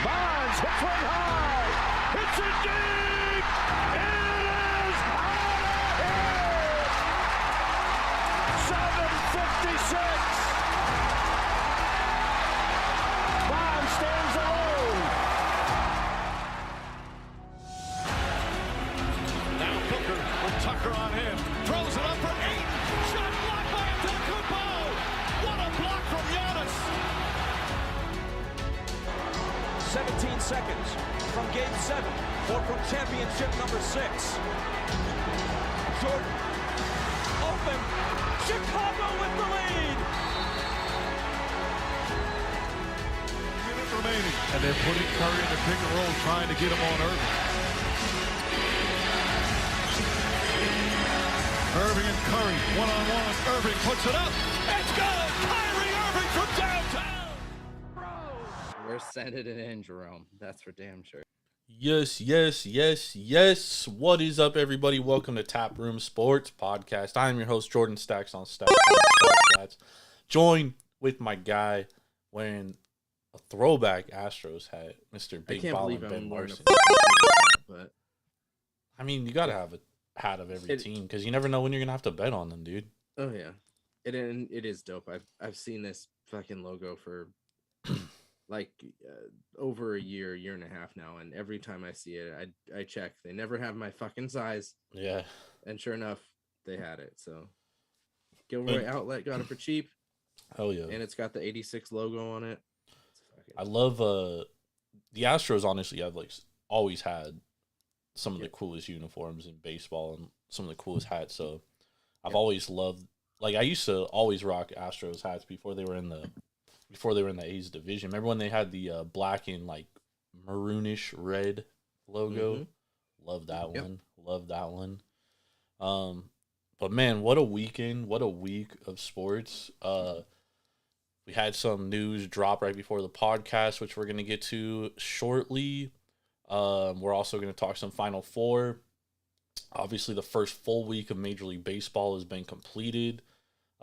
Bonds hits one high. Hits it deep. It is out of here. 7:56. Bonds stands alone. Now Booker with Tucker on him. Throws it up for 8. Shot blocked by Antetokounmpo. What a block from Giannis. 17 seconds from Game 7 or from championship number 6. Jordan, open, Chicago with the lead. Minute remaining. And they're putting Curry in the pick and roll, trying to get him on Irving. Irving and Curry, one-on-one. Irving puts it up. It's good! Kyrie Irving from downtown! We're sending it in, Jerome. That's for damn sure. Yes. What is up, everybody? Welcome to Tap Room Sports Podcast. I'm your host, Jordan Stacks on Stacks. Joined with my guy wearing a throwback Astros hat, Mr. Big Ball and Ben Larson. But I mean, you got to have a hat of every team because you never know when you're going to have to bet on them, dude. oh yeah, it is dope. I've seen this fucking logo for like over a year and a half now, and every time I see it, I check. They never have my fucking size. Yeah. And sure enough, they had it. So Gilroy Outlet got it for cheap. Hell yeah. And it's got the 86 logo on it. I love the Astros. Honestly, I've always had some of the coolest uniforms in baseball and some of the coolest hats. So I've always loved. I used to always rock Astros hats before they were in the A's division. Remember when they had the black and maroonish red logo? Mm-hmm. Love that one. Love that one. But man, what a weekend! What a week of sports. We had some news drop right before the podcast, which we're going to get to shortly. We're also going to talk some Final Four. Obviously, the first full week of Major League Baseball has been completed.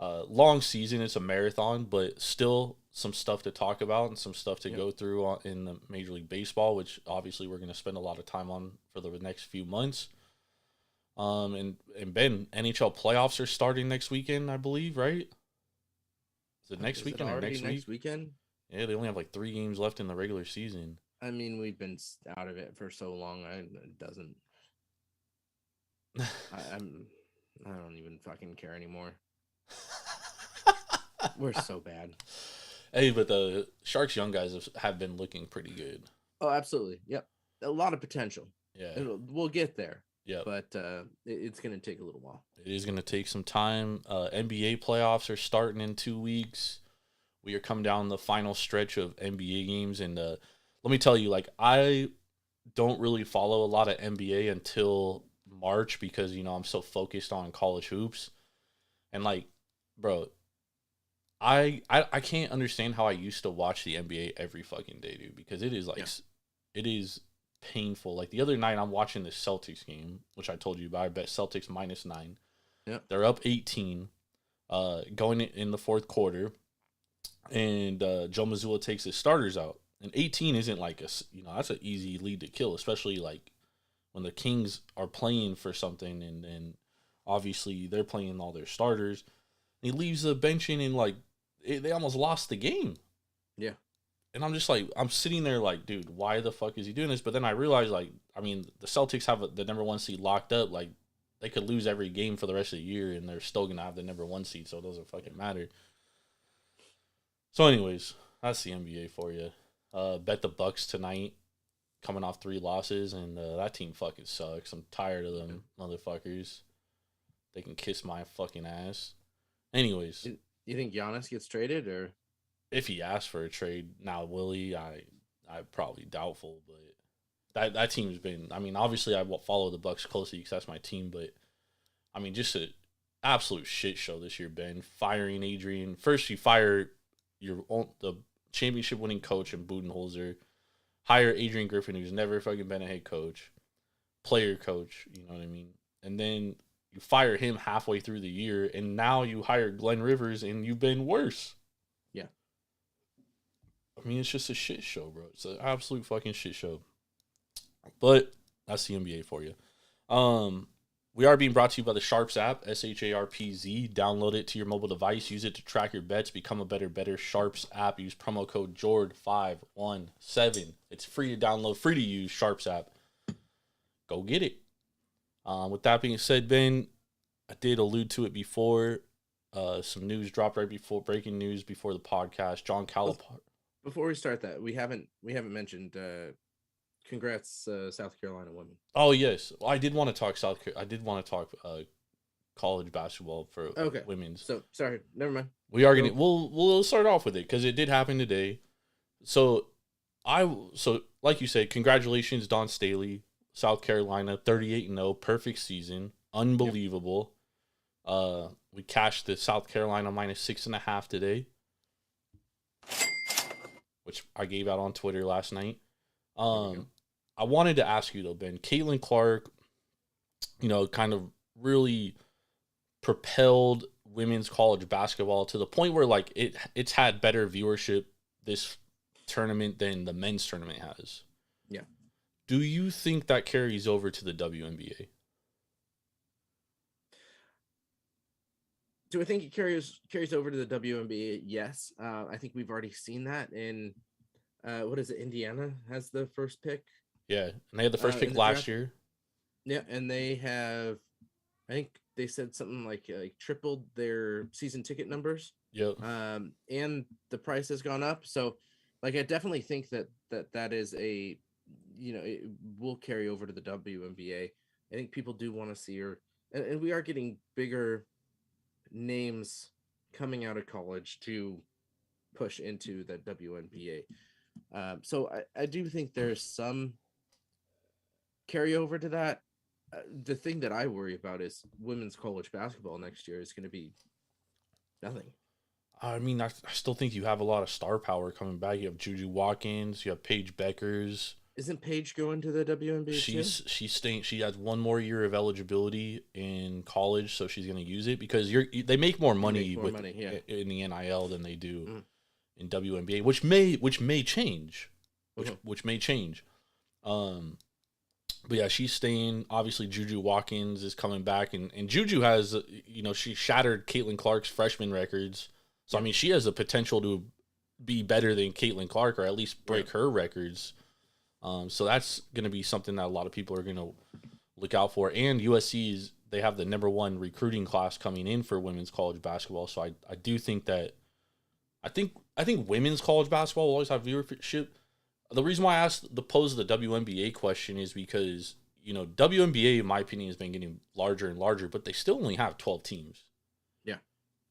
Long season, it's a marathon, but still some stuff to talk about and some stuff to go through in the Major League Baseball, which obviously we're going to spend a lot of time on for the next few months. And Ben, NHL playoffs are starting next weekend, I believe, right? Is it next weekend or next weekend? Yeah, they only have 3 games left in the regular season. I mean, we've been out of it for so long. It doesn't. I don't even fucking care anymore. We're so bad. Hey, but the Sharks young guys have been looking pretty good. Oh, absolutely. Yep. A lot of potential. Yeah. We'll get there. Yeah. But it's going to take a little while. It is going to take some time. NBA playoffs are starting in 2 weeks. We are coming down the final stretch of NBA games. And let me tell you, I don't really follow a lot of NBA until March because, I'm so focused on college hoops. And, bro, I can't understand how I used to watch the NBA every fucking day, dude, because it is, it is painful. The other night, I'm watching the Celtics game, which I told you about. I bet Celtics -9. Yep. They're up 18, going in the fourth quarter, and Joe Mazzulla takes his starters out. And 18 isn't that's an easy lead to kill, especially when the Kings are playing for something, and obviously they're playing all their starters. And he leaves the bench in, and they almost lost the game. Yeah. And I'm just I'm sitting there dude, why the fuck is he doing this? But then I realized, the Celtics have the number 1 seed locked up. They could lose every game for the rest of the year, and they're still going to have the number 1 seed, so it doesn't fucking matter. So anyways, that's the NBA for you. Bet the Bucks tonight, coming off 3 losses, and that team fucking sucks. I'm tired of them motherfuckers. They can kiss my fucking ass. Anyways. You think Giannis gets traded, or? If he asks for a trade, now will he? I probably doubtful, but that team's been. Obviously I follow the Bucks closely because that's my team, but just an absolute shit show this year. Ben firing Adrian. First, you fire the championship winning coach in Budenholzer, hire Adrian Griffin, who's never fucking been a head coach, player coach. You know what I mean? And then you fire him halfway through the year, and now you hire Glenn Rivers, and you've been worse. Yeah. I mean, it's just a shit show, bro. It's an absolute fucking shit show. But that's the NBA for you. We are being brought to you by the Sharps app, SHARPZ. Download it to your mobile device. Use it to track your bets. Become a better. Sharps app. Use promo code JORD517. It's free to download, free to use. Sharps app. Go get it. With that being said, Ben, I did allude to it before. Some news dropped right before, breaking news before the podcast. John Calipari. Before we start that, we haven't mentioned. Congrats, South Carolina women. Oh yes, well, I did want to talk college basketball for women's. So sorry, never mind. We are gonna we'll start off with it because it did happen today. So like you said, congratulations, Dawn Staley, South Carolina, 38-0, perfect season, unbelievable. Yep. We cashed the South Carolina -6.5 today, which I gave out on Twitter last night. I wanted to ask you though, Ben, Caitlin Clark, kind of really propelled women's college basketball to the point where like it's had better viewership this tournament than the men's tournament has. Yeah. Do you think that carries over to the WNBA? Do I think it carries over to the WNBA? Yes. I think we've already seen that in what is it? Indiana has the first pick. Yeah, and they had the first pick last year. Yeah, and they have, I think they said something like tripled their season ticket numbers. Yep. And the price has gone up. So, like, I definitely think that is a, it will carry over to the WNBA. I think people do want to see her, and we are getting bigger names coming out of college to push into the WNBA. So I do think there's some carryover to that. The thing that I worry about is women's college basketball next year is going to be nothing. I mean, I still think you have a lot of star power coming back. You have Juju Watkins, you have Paige Beckers. Isn't Paige going to the WNBA? She's staying. She has one more year of eligibility in college, so she's going to use it because they make more money in the NIL than they do in WNBA, which may change, which may change. But yeah, she's staying. Obviously, Juju Watkins is coming back, and Juju has, she shattered Caitlin Clark's freshman records. So I mean, she has the potential to be better than Caitlin Clark, or at least break her records. So that's going to be something that a lot of people are going to look out for. And USC they have the #1 recruiting class coming in for women's college basketball. So I do think that I think women's college basketball will always have viewership. The reason why I pose the WNBA question is because, WNBA, in my opinion, has been getting larger and larger, but they still only have 12 teams. Yeah.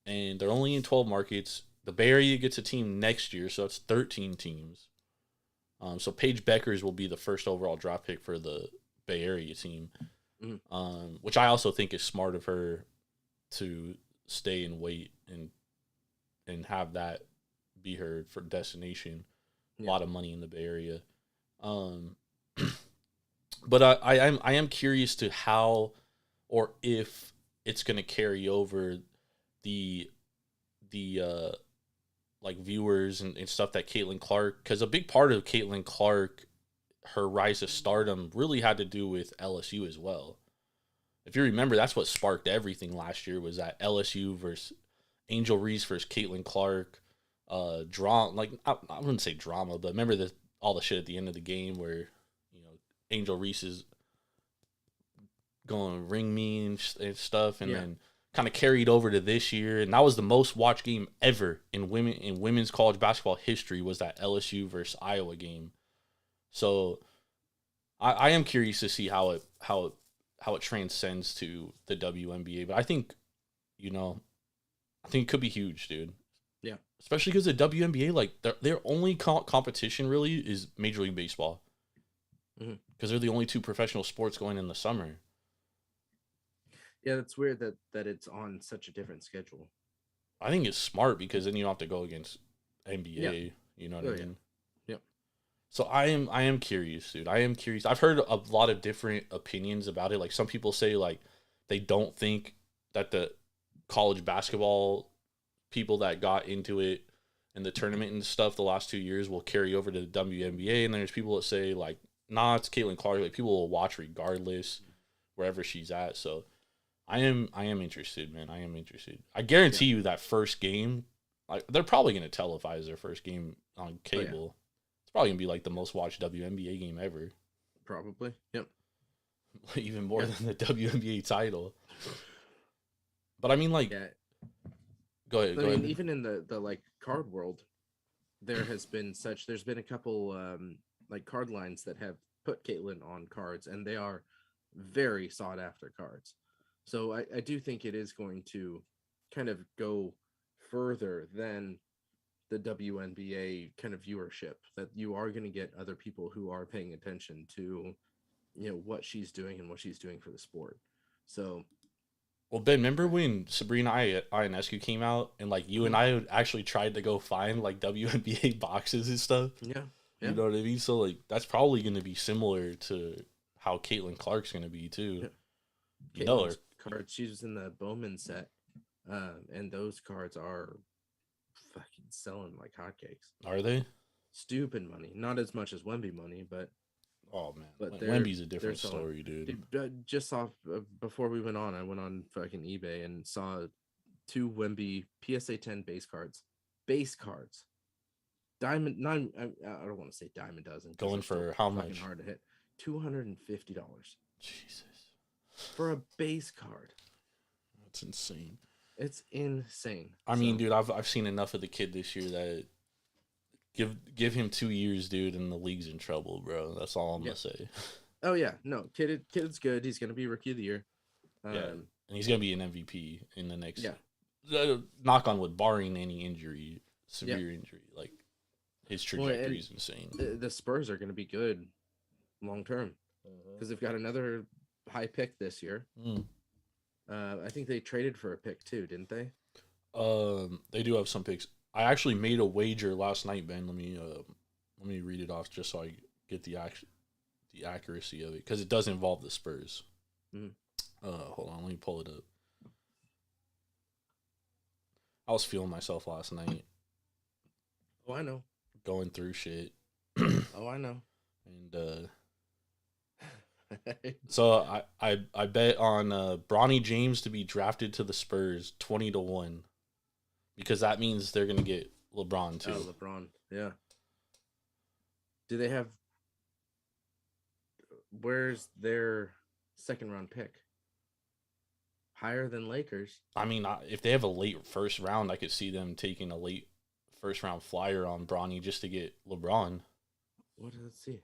And they're only in 12 markets. The Bay Area gets a team next year, so that's 13 teams. So Paige Beckers will be the first overall draft pick for the Bay Area team, which I also think is smart of her to stay and wait and have that be her for destination. A lot of money in the Bay Area. But I am curious to how or if it's going to carry over the like viewers and stuff that Caitlin Clark, because a big part of Caitlin Clark, her rise to stardom really had to do with LSU as well. If you remember, that's what sparked everything last year, was that LSU versus Angel Reese versus Caitlin Clark drama. Like, I wouldn't say drama, but remember all the shit at the end of the game where, Angel Reese is going ring me and stuff, and then kind of carried over to this year, and that was the most watched game ever in women's college basketball history, was that LSU versus Iowa game. So I am curious to see how it transcends to the WNBA, but I think it could be huge, dude. Yeah, especially because the WNBA, like their only competition really is Major League Baseball, because they're the only two professional sports going in the summer. Yeah, that's weird that it's on such a different schedule. I think it's smart because then you don't have to go against NBA. Yeah. You know what I mean? Yep. So I am curious, dude. I am curious. I've heard a lot of different opinions about it. Like, some people say like they don't think that the college basketball people that got into it and the tournament and stuff the last 2 years will carry over to the WNBA. And there's people that say like, nah, it's Caitlin Clark. Like people will watch regardless wherever she's at. So I am interested, man. I am interested. I guarantee you that first game, like they're probably gonna televise their first game on cable. Oh, yeah. It's probably gonna be like the most watched WNBA game ever. Probably. Yep. Even more than the WNBA title. But I mean, like, go ahead. Even in the like card world, there's been a couple like card lines that have put Caitlyn on cards, and they are very sought after cards. So I do think it is going to kind of go further than the WNBA kind of viewership, that you are going to get other people who are paying attention to, you know, what she's doing and what she's doing for the sport. So, well, Ben, remember when Sabrina Ionescu came out and like you and I actually tried to go find like WNBA boxes and stuff? Yeah. You know what I mean? So like that's probably going to be similar to how Caitlin Clark's going to be too. Yeah. You know her. Cards, she was in the Bowman set, and those cards are fucking selling like hotcakes. Are they? Stupid money, not as much as Wemby money, but man, but Wemby's a different story, dude. Just saw before we went on, I went on fucking eBay and saw 2 Wemby PSA 10 base cards, diamond 9. I don't want to say diamond dozen. Going for how much? Hard to hit. $250. Jesus. For a base card. That's insane. It's insane. I mean, dude, I've seen enough of the kid this year that give him 2 years, dude, and the league's in trouble, bro. That's all I'm gonna say. Oh yeah, no, kid's good. He's gonna be rookie of the year. And he's gonna be an MVP in the next. Yeah. Knock on wood, barring any injury, severe injury, like his trajectory is insane. The Spurs are gonna be good long term because they've got another high pick this year. I think they traded for a pick too, didn't they? They do have some picks. I actually made a wager last night, Ben. Let me read it off just so I get the accuracy of it because it does involve the Spurs. Hold on, let me pull it up. I was feeling myself last night. Oh, I know. Going through shit. Oh, I know. And so I bet on Bronny James to be drafted to the Spurs 20-1 because that means they're gonna get LeBron too. Oh, LeBron, yeah. Do they have? Where's their second round pick? Higher than Lakers. I mean, if they have a late first round, I could see them taking a late first round flyer on Bronny just to get LeBron. Let's see.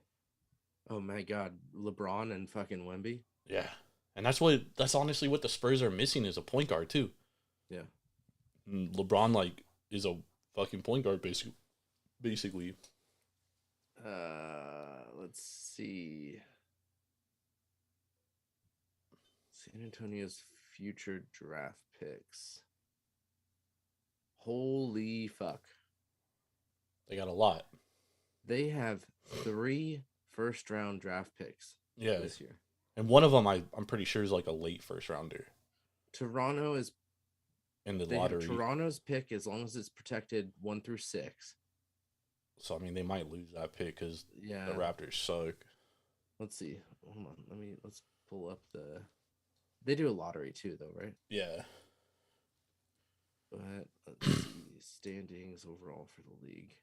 Oh my God, LeBron and fucking Wemby. Yeah, and that's honestly what the Spurs are missing is a point guard too. Yeah, and LeBron like is a fucking point guard basically. Let's see. San Antonio's future draft picks. Holy fuck. They got a lot. They have 3 first round draft picks this year. And one of them I'm pretty sure is like a late first rounder. Toronto is in the lottery. Toronto's pick as long as it's protected 1 through 6. So I mean they might lose that pick because the Raptors suck. Let's see. Hold on. Let's pull up they do a lottery too though, right? Yeah. But let's see. Standings overall for the league.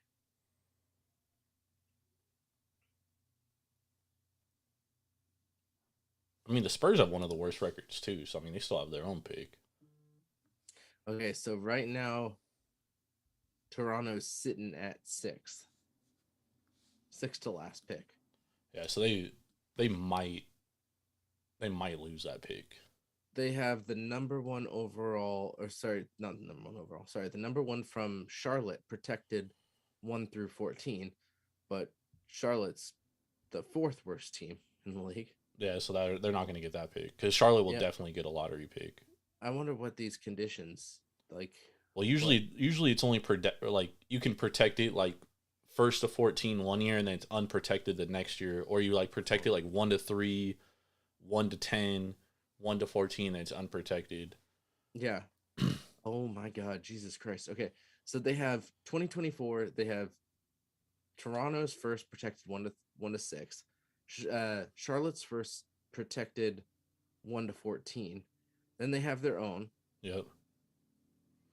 I mean, the Spurs have one of the worst records too, so I mean, they still have their own pick. Okay, so right now, Toronto's sitting at 6th to last pick. Yeah, so they might lose that pick. They have the number 1 overall, or sorry, not the number 1 overall. Sorry, the number 1 from Charlotte protected 1 through 14, but Charlotte's the 4th worst team in the league. Yeah, so they're not going to get that pick because Charlotte will definitely get a lottery pick. I wonder what these conditions like. Well, usually it's only like you can protect it like 1st to 14 one year and then it's unprotected the next year, or you like protect it like 1 to 3, 1 to 10, 1 to 14, and it's unprotected. Yeah. Oh my God, Jesus Christ. Okay, So they have 2024. They have Toronto's first protected 1-6. Charlotte's first protected 1-14. Then they have their own. Yep.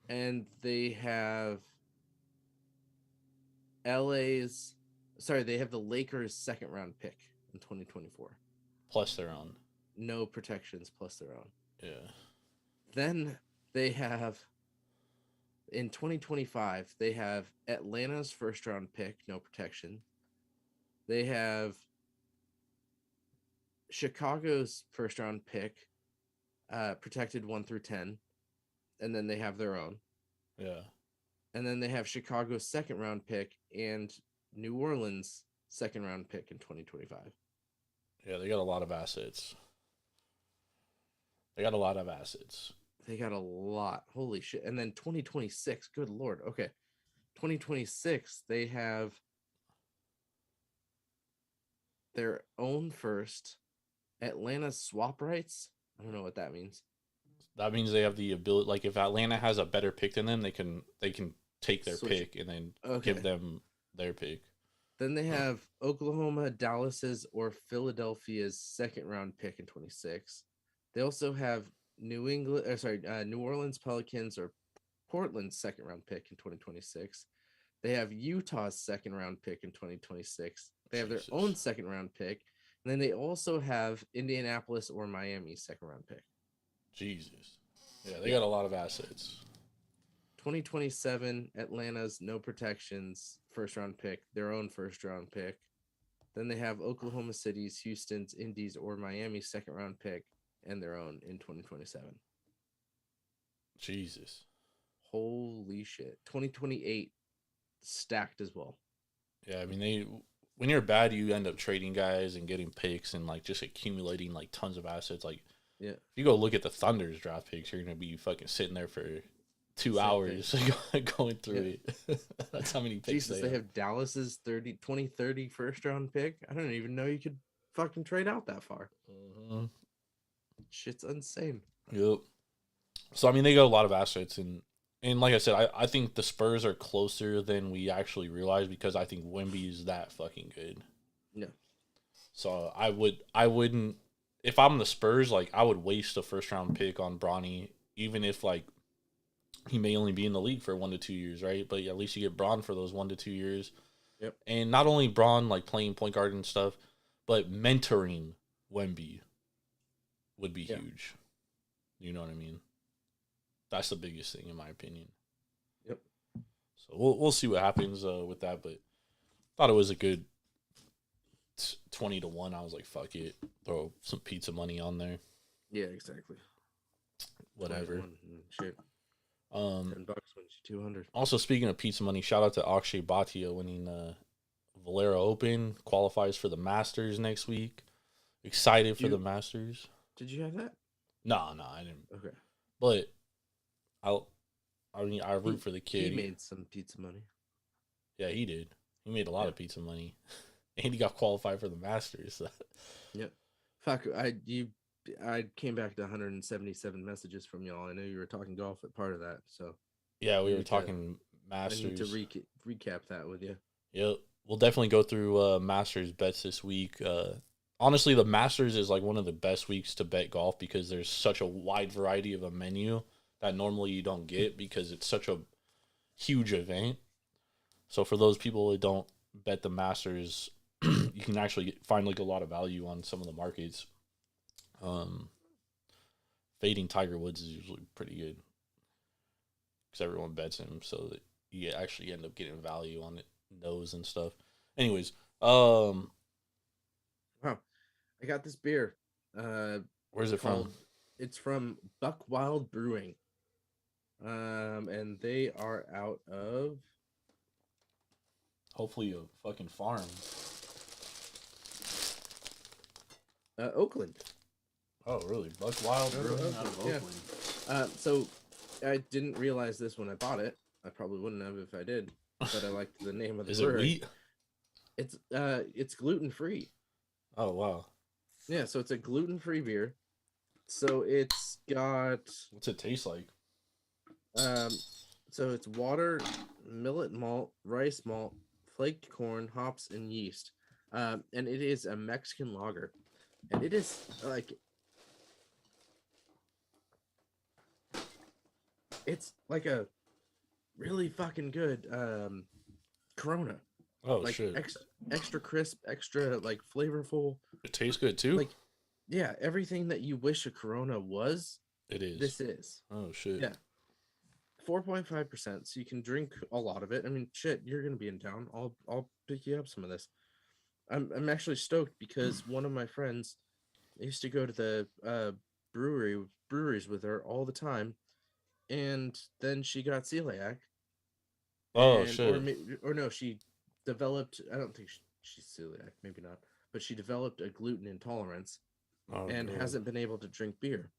And they have LA's. Sorry, they have the Lakers' second round pick in 2024. Plus their own. No protections plus their own. Yeah. Then they have in 2025, they have Atlanta's first round pick, no protection. They have Chicago's first round pick, protected 1-10, and then they have their own. Yeah. And then they have Chicago's second round pick and New Orleans' second round pick in 2025. Yeah, they got a lot of assets. They got a lot. Holy shit. And then 2026, good Lord. Okay. 2026, they have their own first, Atlanta's swap rights. I don't know what that means. That means they have the ability, like if Atlanta has a better pick than them, they can take their Switch. pick and then give them their pick. Then they have Oklahoma, Dallas's, or Philadelphia's second round pick in 26. They also have New Orleans Pelicans or Portland's second round pick in 2026. They have Utah's second round pick in 2026. They have their own second round pick. And then they also have Indianapolis or Miami's second round pick. Jesus. Yeah, they got a lot of assets. 2027, Atlanta's no protections, first round pick, their own first round pick. Then they have Oklahoma City's, Houston's, Indy's, or Miami's second round pick and their own in 2027. Jesus. Holy shit. 2028 stacked as well. Yeah, I mean, when you're bad, you end up trading guys and getting picks and like just accumulating like tons of assets. Like, yeah, if you go look at the Thunder's draft picks, you're gonna be fucking sitting there for 2 hours going through it. That's how many picks they have Dallas's 2030 first round pick. I don't even know you could fucking trade out that far. Mm-hmm. Shit's insane. Yep. So I mean, they got a lot of assets, and like I said, I think the Spurs are closer than we actually realize because I think Wemby is that fucking good. Yeah. So I wouldn't, if I'm the Spurs, like I would waste a first round pick on Bronny, even if like he may only be in the league for 1 to 2 years, right? But at least you get Bron for those 1 to 2 years. Yep. And not only Bron like playing point guard and stuff, but mentoring Wemby would be huge. You know what I mean? That's the biggest thing in my opinion. Yep. So we'll see what happens with that, but thought it was a good 20-1. I was like, fuck it, throw some pizza money on there. Yeah, exactly. Whatever. Shit. $10 wins you 200. Also, speaking of pizza money, shout out to Akshay Bhatia winning Valero Open, qualifies for the Masters next week. Excited for the Masters. Did you have that? No, I didn't. Okay. But I root for the kid. He made some pizza money. Yeah, he did. He made a lot of pizza money. And he got qualified for the Masters. Yep. Fuck, I came back to 177 messages from y'all. I know you were talking golf at part of that, so yeah, we were talking Masters. I need to recap that with you. Yep. We'll definitely go through Masters bets this week. Honestly, the Masters is like one of the best weeks to bet golf because there's such a wide variety of a menu that normally you don't get because it's such a huge event. So for those people that don't bet the Masters, you can actually find like a lot of value on some of the markets. Fading Tiger Woods is usually pretty good because everyone bets him, so that you actually end up getting value on it, those and stuff. Anyways, wow, I got this beer. Where's it from? It's from Buck Wild Brewing. And they are out of hopefully a fucking farm. Oakland. Oh, really? Buck Wild Brewing out of Oakland. So I didn't realize this when I bought it. I probably wouldn't have if I did, but I liked the name of the brewery. Is it wheat? It's gluten-free. Oh, wow. Yeah, so it's a gluten-free beer. So it's got... What's it taste like? So it's water, millet malt, rice malt, flaked corn, hops, and yeast. And it is a Mexican lager. And it is like it's like a really fucking good Corona. Oh Like shit. extra crisp, extra like flavorful. It tastes good too? Like yeah, everything that you wish a Corona was, It is. this is. Oh shit. Yeah. 4.5%, so you can drink a lot of it. I mean, shit, you're gonna be in town. I'll pick you up some of this. I'm actually stoked because one of my friends used to go to the breweries with her all the time, and then she got celiac, Oh and shit. or no, she developed. I don't think she's celiac, maybe not, but she developed a gluten intolerance Oh, and God. hasn't been able to drink beer.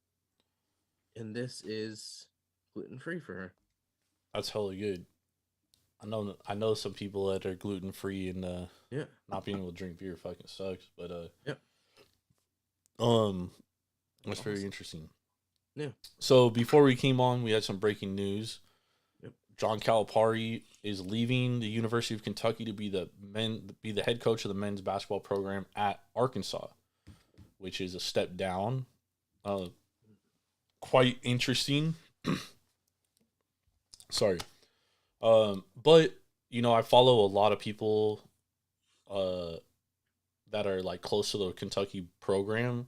And this is gluten free for her. That's hella good. I know some people that are gluten free and Yeah. not being able to drink beer fucking sucks. But Yep. that's very Awesome. interesting. Yeah. So before we came on, we had some breaking news. Yep. John Calipari is leaving the University of Kentucky to be the head coach of the men's basketball program at Arkansas, which is a step down. Quite interesting. Sorry. But I follow a lot of people that are like close to the Kentucky program,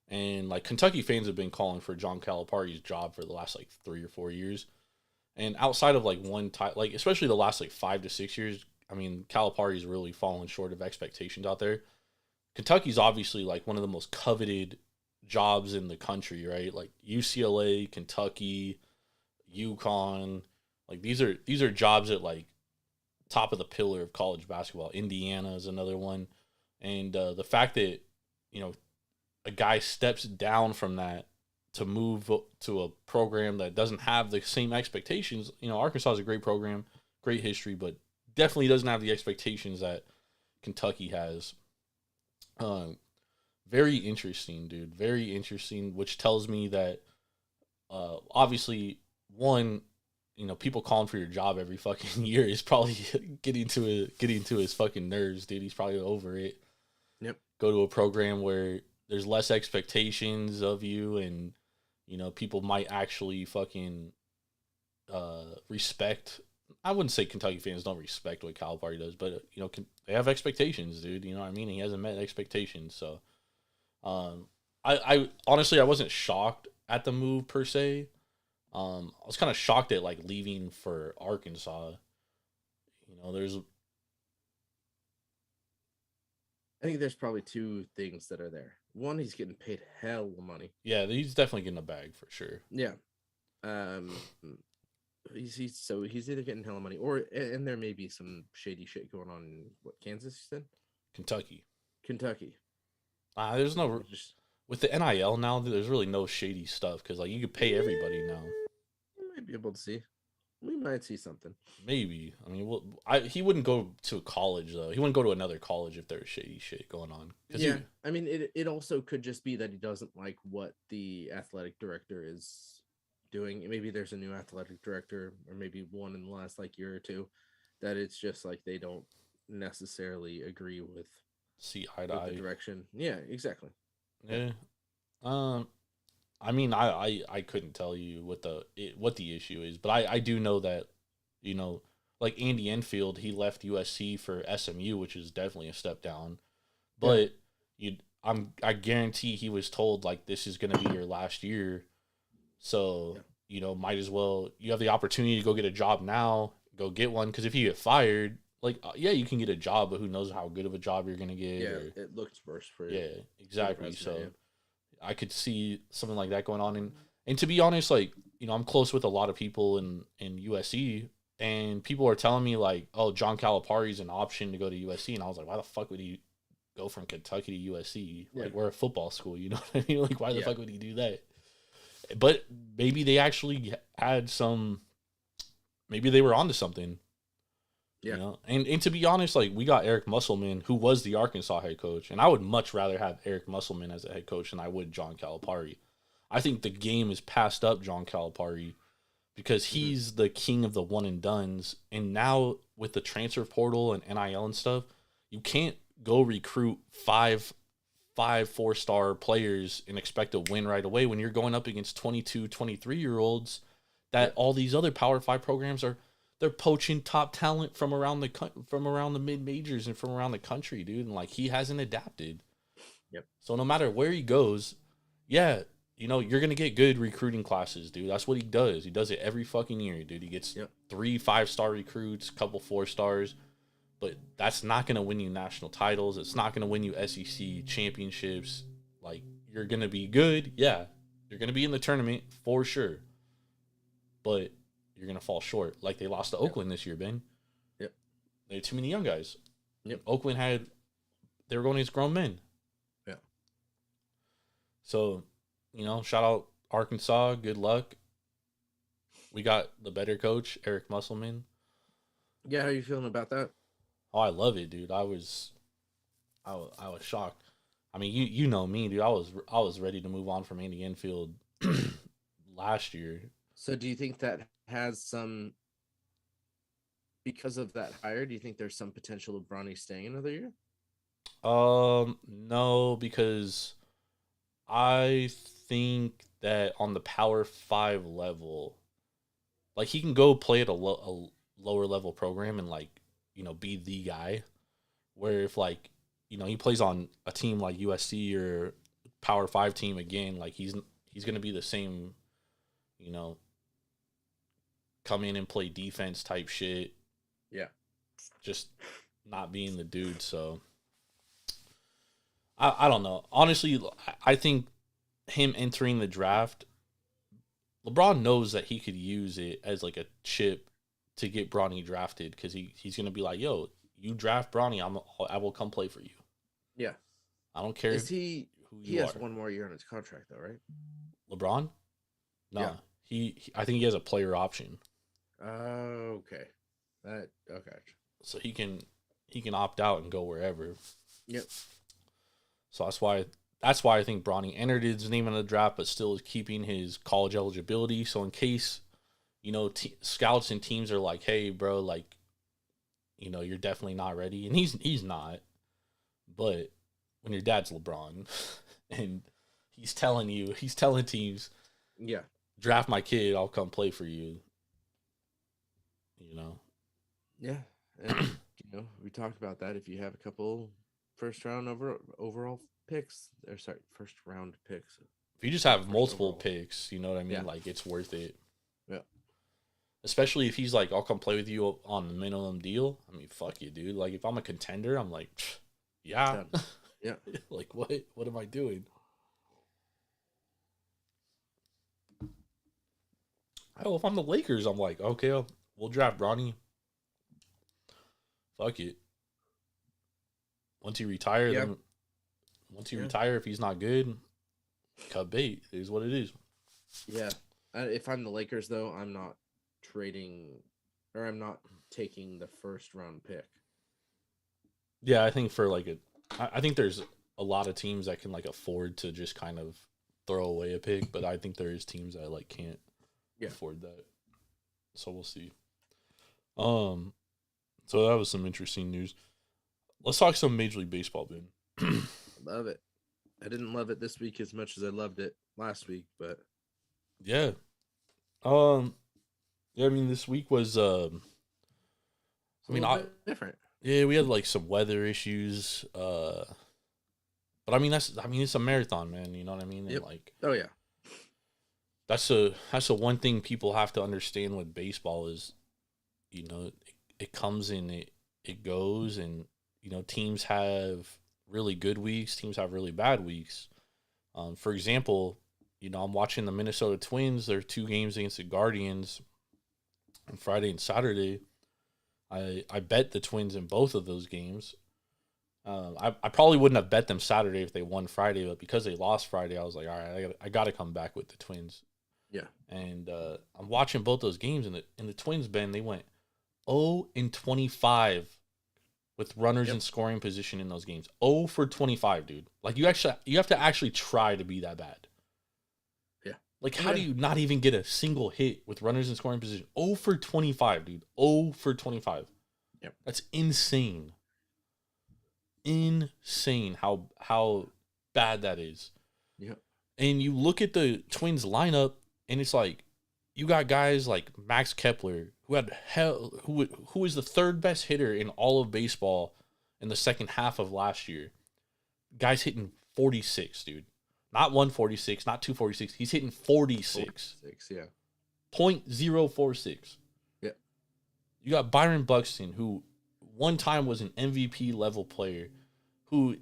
and like Kentucky fans have been calling for John Calipari's job for the last like 3 or 4 years. And outside of like one time, like especially the last like 5 to 6 years, I mean, Calipari's really fallen short of expectations out there. Kentucky's obviously like one of the most coveted jobs in the country, right? Like UCLA, Kentucky, UConn, like these are jobs at like top of the pillar of college basketball. Indiana is another one, and the fact that a guy steps down from that to move to a program that doesn't have the same expectations. Arkansas is a great program, great history, but definitely doesn't have the expectations that Kentucky has. Very interesting, dude. Very interesting, which tells me that obviously one, people calling for your job every fucking year is probably getting to his fucking nerves, dude. He's probably over it. Yep. Go to a program where there's less expectations of you, and people might actually fucking respect. I wouldn't say Kentucky fans don't respect what Calipari does, but they have expectations, dude. You know what I mean? He hasn't met expectations, so I honestly I wasn't shocked at the move per se. I was kind of shocked at like leaving for Arkansas. There's I think there's probably two things that are there. One, he's getting paid hell of money. yeah, he's definitely getting a bag for sure. Yeah. He's either getting hell of money and there may be some shady shit going on in Kansas, you said? Kentucky. There's no Just with the NIL now. There's really no shady stuff because like you could pay everybody now. you might be able to see. We might see something. Maybe. I mean, he wouldn't go to a college though. He wouldn't go to another college if there's shady shit going on. Yeah, I mean, it also could just be that he doesn't like what the athletic director is doing. Maybe there's a new athletic director, or maybe one in the last like year or two, that it's just like they don't necessarily agree with see eye to eye the direction. Yeah, exactly. Yeah. I mean, I couldn't tell you what the issue is, but I do know that, like Andy Enfield, he left USC for SMU, which is definitely a step down. But I guarantee he was told like this is gonna be your last year, so might as well, you have the opportunity to go get a job now, go get one, because if you get fired, like you can get a job, but who knows how good of a job you're gonna get? Yeah, it looks worse for you. Yeah, exactly. So I could see something like that going on, and to be honest, like I'm close with a lot of people in USC, and people are telling me like, oh, John Calipari's an option to go to USC, and I was like, why the fuck would he go from Kentucky to USC? Like we're a football school, you know what I mean? Like why the fuck would he do that? But maybe they actually had some. Maybe they were onto something. Yeah. And to be honest, like we got Eric Musselman, who was the Arkansas head coach, and I would much rather have Eric Musselman as a head coach than I would John Calipari. I think the game has passed up John Calipari because he's the king of the one and dones. And now with the transfer portal and NIL and stuff, you can't go recruit five 4-star players and expect to win right away when you're going up against 22, 23-year-olds that all these other Power 5 programs they're poaching top talent from around the mid majors and from around the country, dude. And like, he hasn't adapted. Yep. So no matter where he goes, yeah, you know, you're gonna get good recruiting classes, dude. That's what he does. He does it every fucking year, dude. He gets 3 5-star recruits, a couple 4-stars, but that's not gonna win you national titles. It's not gonna win you SEC championships. Like, you're gonna be good, yeah. You're gonna be in the tournament for sure, but you're gonna fall short. Like they lost to Oakland this year, Ben. Yep. They had too many young guys. Yep. Oakland they were going against grown men. Yeah. So, you know, shout out Arkansas. Good luck. We got the better coach, Eric Musselman. Yeah, how are you feeling about that? Oh, I love it, dude. I was shocked. I mean, you know me, dude. I was ready to move on from Andy Enfield last year. So do you think that has some, because of that hire, do you think there's some potential of Bronny staying another year? No, because I think that on the Power 5 level, like, he can go play at a lower level program and, like, you know, be the guy. Where if, like, you know, he plays on a team like USC or Power 5 team again, like, he's going to be the same, you know, come in and play defense type shit. Yeah. Just not being the dude. So I don't know. Honestly, I think him entering the draft, LeBron knows that he could use it as like a chip to get Bronny drafted, because he's going to be like, yo, you draft Bronny, I will come play for you. Yeah. I don't care who he you has are. one more year on his contract though, right? LeBron? No. Yeah. I think he has a player option. Okay. Okay. So he can opt out and go wherever. Yep. So that's why I think Bronny entered his name in the draft, but still is keeping his college eligibility. So in case, you know, scouts and teams are like, hey, bro, like, you know, you're definitely not ready. And he's not. But when your dad's LeBron and he's telling teams, yeah, draft my kid, I'll come play for you. You know? Yeah. And, you know, we talked about that. If you have a couple first round overall picks, or sorry, first round picks. If you just have multiple picks, you know what I mean? Yeah. Like, it's worth it. Yeah. Especially if he's like, I'll come play with you on the minimum deal. I mean, fuck you, dude. Like, if I'm a contender, I'm like, yeah. Yeah. Like, what am I doing? Oh, if I'm the Lakers, I'm like, okay, we'll draft Bronny. Fuck it. Once he retire, if he's not good, cut bait. It is what it is. Yeah. If I'm the Lakers, though, I'm not trading, or I'm not taking the first round pick. Yeah, I think I think there's a lot of teams that can like afford to just kind of throw away a pick, but I think there is teams that like can't afford that. So we'll see. So that was some interesting news. Let's talk some Major League Baseball, Ben. Love it. I didn't love it this week as much as I loved it last week, but yeah. Yeah, I mean, this week was different. Yeah, we had like some weather issues. But I mean it's a marathon, man, you know what I mean? And Yep. like, oh yeah. That's the one thing people have to understand with baseball is, you know, it comes and it goes, and you know, teams have really good weeks, teams have really bad weeks. For example, you know, I'm watching the Minnesota Twins. There are 2 games against the Guardians on Friday and Saturday. I bet the Twins in both of those games. I probably wouldn't have bet them Saturday if they won Friday, but because they lost Friday, I was like, all right, I got to come back with the Twins. Yeah. And I'm watching both those games, and the Twins, Ben, they went 0-25 with runners in scoring position in those games. 0 for 25, dude. Like, you have to actually try to be that bad. Yeah. Like, how do you not even get a single hit with runners in scoring position? 0 for 25, dude. 0 for 25. Yep. That's insane. Insane how bad that is. Yep. And you look at the Twins lineup, and it's like you got guys like Max Kepler, who was the third best hitter in all of baseball in the second half of last year. Guy's hitting 46, dude. Not 146, not 246. He's hitting 46. 46, yeah. .046. Yeah. You got Byron Buxton, who one time was an MVP level player, who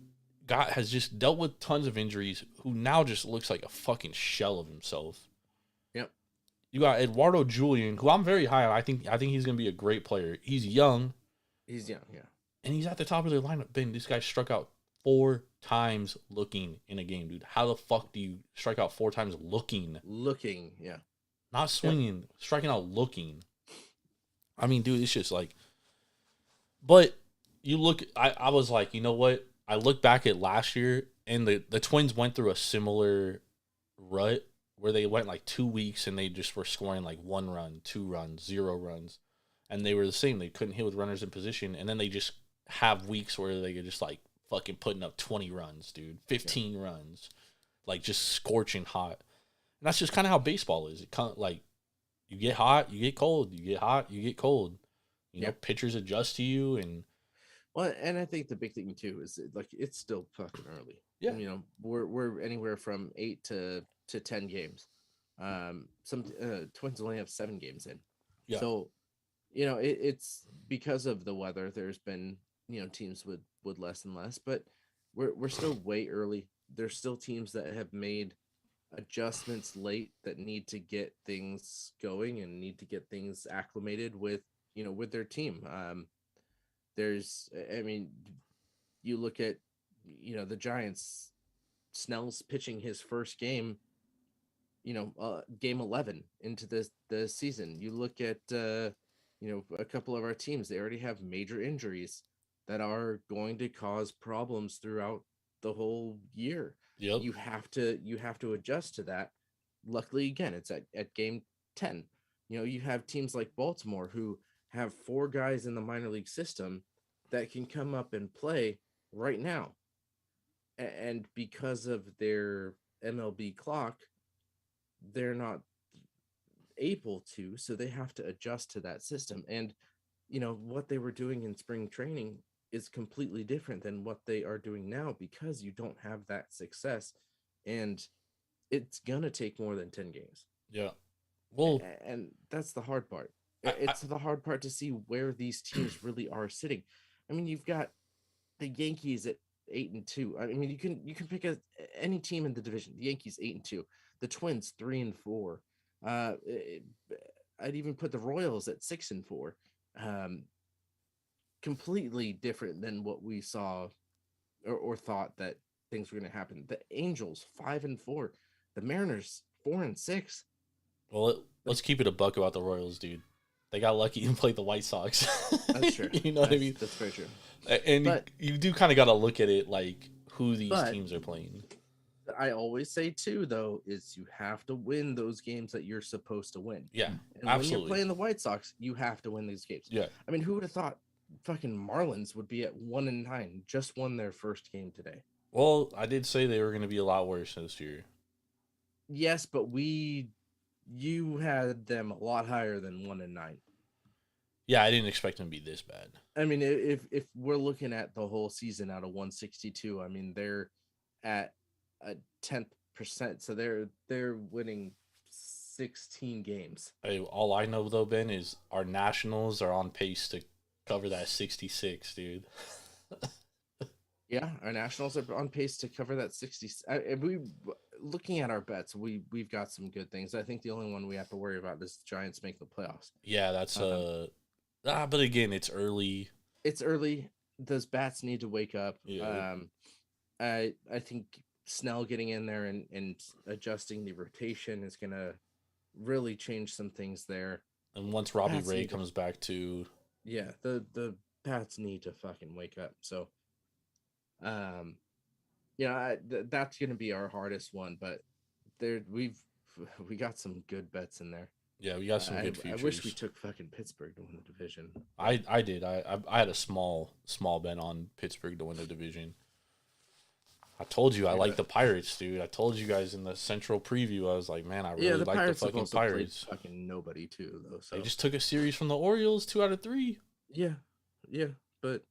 has just dealt with tons of injuries, who now just looks like a fucking shell of himself. Yep. You got Eduardo Julian, who I'm very high on. I think he's gonna be a great player. He's young. He's young, yeah. And he's at the top of their lineup. Ben, this guy struck out 4 times looking in a game, dude. How the fuck do you strike out 4 times looking? Looking, yeah. Not swinging, striking out looking. I mean, dude, it's just like... But you look... I was like, you know what? I look back at last year, and the Twins went through a similar rut where they went like 2 weeks, and they just were scoring like 1 run, 2 runs, 0 runs. And they were the same. They couldn't hit with runners in position, and then they just have weeks where they could just like fucking putting up 20 runs, dude. 15 runs. Like, just scorching hot. And that's just kind of how baseball is. It kind of, like, you get hot, you get cold. You get hot, you get cold. You know, pitchers adjust to you. And well, and I think the big thing, too, is, like, it's still fucking early. Yeah. You know, we're anywhere from 8 to 10 games. Some Twins only have 7 games in. Yeah. So, you know, it's because of the weather. There's been, you know, teams with less and less, but we're still way early. There's still teams that have made adjustments late that need to get things going and need to get things acclimated with, you know, with their team. I mean, you look at, you know, the Giants. Snell's pitching his first game, you know, game 11 into the season. You look at you know, a couple of our teams, they already have major injuries that are going to cause problems throughout the whole year. Yep. You have to adjust to that. Luckily, again, it's at game 10. You know, you have teams like Baltimore who have 4 guys in the minor league system that can come up and play right now. And because of their MLB clock, they're not able to, so they have to adjust to that system. And you know what they were doing in spring training is completely different than what they are doing now, because you don't have that success, and it's gonna take more than 10 games. Yeah. Well, and that's the hard part. It's the hard part to see where these teams really are sitting. I mean, you've got the Yankees at 8-2. I mean, you can pick any team in the division. The Yankees 8-2, the Twins 3-4. I'd even put the Royals at 6-4. Completely different than what we saw or thought that things were going to happen. The Angels 5-4. The Mariners 4-6. Well, let's keep it a buck about the Royals, dude. They got lucky and played the White Sox. That's true. You know what I mean? That's very true. And you do kind of got to look at it like who these teams are playing. I always say too, though, is you have to win those games that you're supposed to win. Yeah, and absolutely. When you're playing the White Sox, you have to win these games. Yeah. I mean, who would have thought fucking Marlins would be at 1-9, just won their first game today? Well, I did say they were going to be a lot worse this year. Yes, but you had them a lot higher than 1-9. Yeah, I didn't expect them to be this bad. I mean, if we're looking at the whole season out of 162, I mean, they're at a 10th percent, so they're winning 16 games. Hey, all I know though, Ben, is our Nationals are on pace to cover that 66, dude. Yeah, our Nationals are on pace to cover that 60. Looking at our bets, we've got some good things. I think the only one we have to worry about is the Giants make the playoffs. Yeah, that's but again, it's early. It's early. Those bats need to wake up. Yeah. I think Snell getting in there and adjusting the rotation is gonna really change some things there. And once Robbie Ray comes back too. Yeah, the bats need to fucking wake up. So that's gonna be our hardest one, but we've we got some good bets in there. Yeah, we got some good I futures. wish we took fucking Pittsburgh to win the division. I did. I had a small bet on Pittsburgh to win the division. I told you I like the Pirates, dude. I told you guys in the Central preview. I was like, man, I really like the fucking Pirates. Fucking nobody too, though. So they just took a series from the Orioles, 2 out of 3. Yeah, but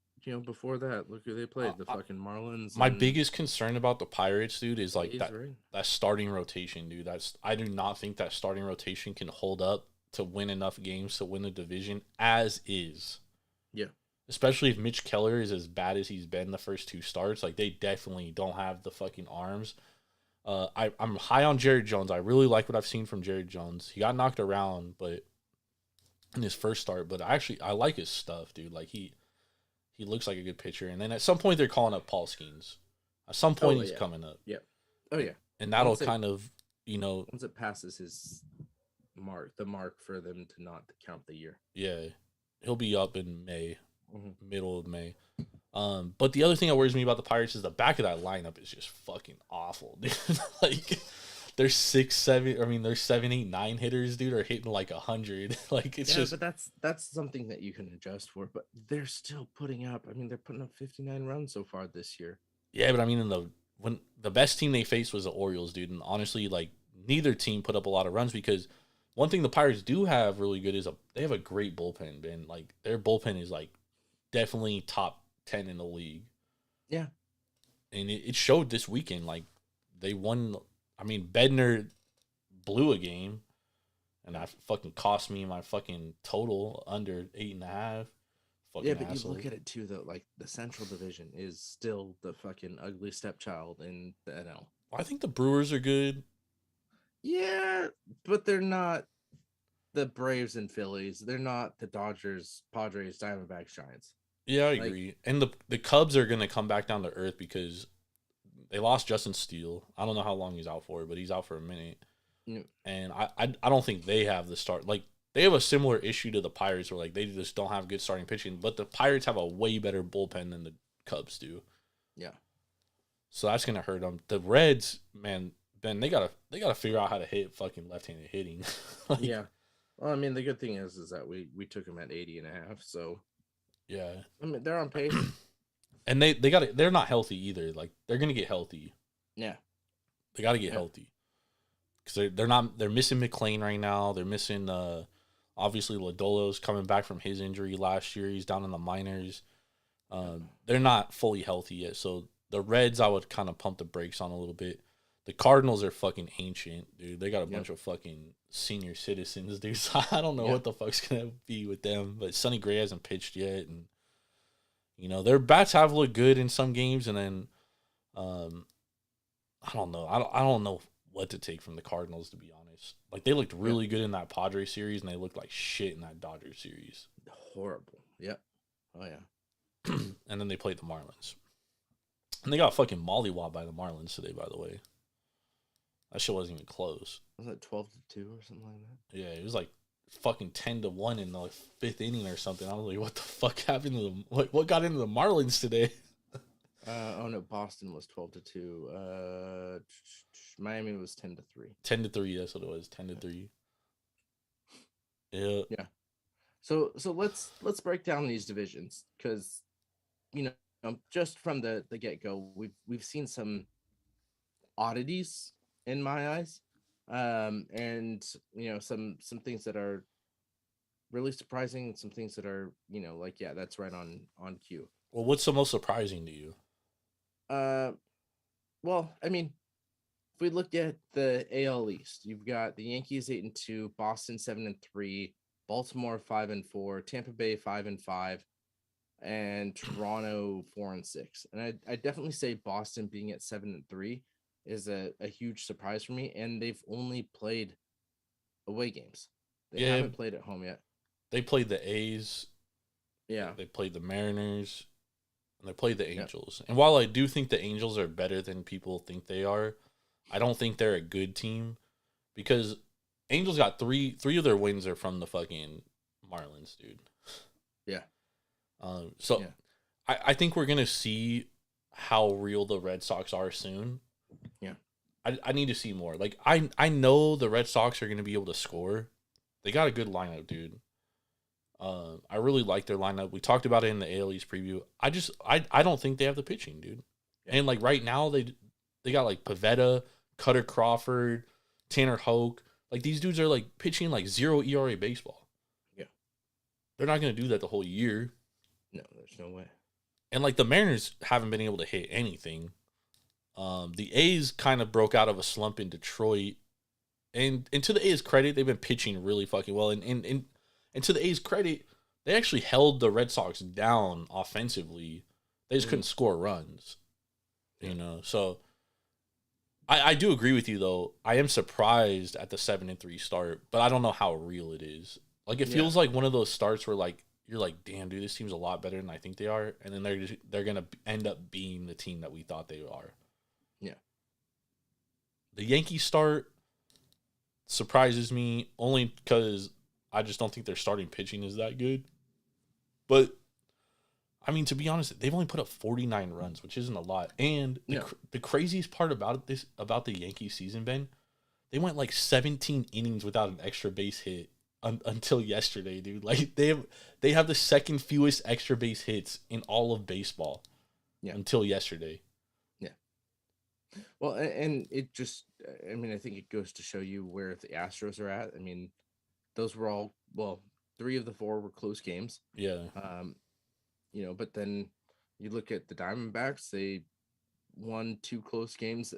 before that, look who they played. The fucking Marlins. My biggest concern about the Pirates, dude, is like that right? that starting rotation, dude. I do not think that starting rotation can hold up to win enough games to win the division as is. Yeah. Especially if Mitch Keller is as bad as he's been the first 2 starts. Like, they definitely don't have the fucking arms. I'm high on Jared Jones. I really like what I've seen from Jared Jones. He got knocked around, but in his first start. But I like his stuff, dude. Like, he looks like a good pitcher. And then at some point, they're calling up Paul Skeens. At some point, he's coming up. Yeah. Oh, yeah. And that'll kind of, once it passes his the mark for them to not count the year. Yeah. He'll be up in May. Mm-hmm. Middle of May. But the other thing that worries me about the Pirates is the back of that lineup is just fucking awful, dude. Like, they're 6, 7. I mean, they're 7, 8, 9 hitters, dude, are hitting like 100. Like, it's just. But that's something that you can adjust for. But they're still putting up. I mean, they're putting up 59 runs so far this year. Yeah, but I mean, when the best team they faced was the Orioles, dude, and honestly, like, neither team put up a lot of runs because one thing the Pirates do have really good is they have a great bullpen, man. Like, their bullpen is like definitely top 10 in the league. Yeah. And it showed this weekend. Like, they won. I mean, Bednar blew a game, and that fucking cost me my fucking total under 8.5. Fucking but asshole. you look at it too, though. Like, the Central Division is still the fucking ugly stepchild in the NL. I think the Brewers are good. Yeah, but they're not the Braves and Phillies. They're not the Dodgers, Padres, Diamondbacks, Giants. Yeah, I agree. And the Cubs are going to come back down to earth because they lost Justin Steele. I don't know how long he's out for, but he's out for a minute. Yeah. And I don't think they have the start. Like, they have a similar issue to the Pirates where, like, they just don't have good starting pitching. But the Pirates have a way better bullpen than the Cubs do. Yeah. So that's going to hurt them. The Reds, man, Ben, they gotta figure out how to hit fucking left-handed hitting. Like, yeah. Well, I mean, the good thing is that we took them at 80.5, so yeah. I mean, they're on pace. And they're not healthy either. Like, they're gonna get healthy. Yeah. They gotta get healthy. Because they're missing McClain right now. They're missing obviously Lodolo's coming back from his injury last year. He's down in the minors. They're not fully healthy yet. So the Reds I would kind of pump the brakes on a little bit. The Cardinals are fucking ancient, dude. They got a bunch of fucking senior citizens, dude. So I don't know what the fuck's gonna be with them. But Sonny Gray hasn't pitched yet, and their bats have looked good in some games, and then I don't know. I don't know what to take from the Cardinals, to be honest. Like, they looked really good in that Padres series, and they looked like shit in that Dodgers series. Horrible. Yep. Oh yeah. And then they played the Marlins, and they got fucking mollywopped by the Marlins today, by the way. That shit wasn't even close. Was that 12-2 or something like that? Yeah, it was like fucking 10-1 in the 5th inning or something. I was like, what the fuck happened to them? What got into the Marlins today? Oh no, Boston was 12-2. Miami was 10-3. 10-3, that's what it was. 10-3. Yeah. Yeah. So let's break down these divisions, because just from the get-go, we've seen some oddities in my eyes, and some things that are really surprising, some things that are like, yeah, that's right on cue. Well, what's the most surprising to you? Well, I mean, if we look at the AL East, you've got the Yankees 8-2, Boston 7-3, Baltimore 5-4, Tampa Bay 5-5, and Toronto 4-6. And I definitely say Boston being at 7-3 is a huge surprise for me. And they've only played away games. They haven't played at home yet. They played the A's. Yeah. They played the Mariners. And they played the Angels. And while I do think the Angels are better than people think they are, I don't think they're a good team, because Angels got three of their wins are from the fucking Marlins, dude. Yeah. I think we're going to see how real the Red Sox are soon. Yeah. I need to see more. Like I know the Red Sox are going to be able to score. They got a good lineup, dude. I really like their lineup. We talked about it in the AL East preview. I don't think they have the pitching, dude. And like right now they got like Pavetta, Cutter Crawford, Tanner Hoke. Like these dudes are like pitching like 0 ERA baseball. Yeah. They're not going to do that the whole year. No, there's no way. And like the Mariners haven't been able to hit anything. The A's kind of broke out of a slump in Detroit. And to the A's credit, they've been pitching really fucking well. And to the A's credit, they actually held the Red Sox down offensively. They just couldn't score runs. You know, so I do agree with you though. I am surprised at the 7-3 start, but I don't know how real it is. Like it feels like one of those starts where like you're like, damn, dude, this seems a lot better than I think they are, and then they're gonna end up being the team that we thought they are. Yeah. The Yankees start surprises me only because I just don't think their starting pitching is that good. But I mean, to be honest, they've only put up 49 runs, which isn't a lot. And the craziest part about the Yankees season, Ben, they went like 17 innings without an extra base hit until yesterday, dude. Like they have the second fewest extra base hits in all of baseball. Yeah. Until yesterday. Yeah. Well, and it just, I mean, I think it goes to show you where the Astros are at. I mean, those were all, well, 3 of the 4 were close games. Yeah. You know, but then you look at the Diamondbacks, they won 2 close games,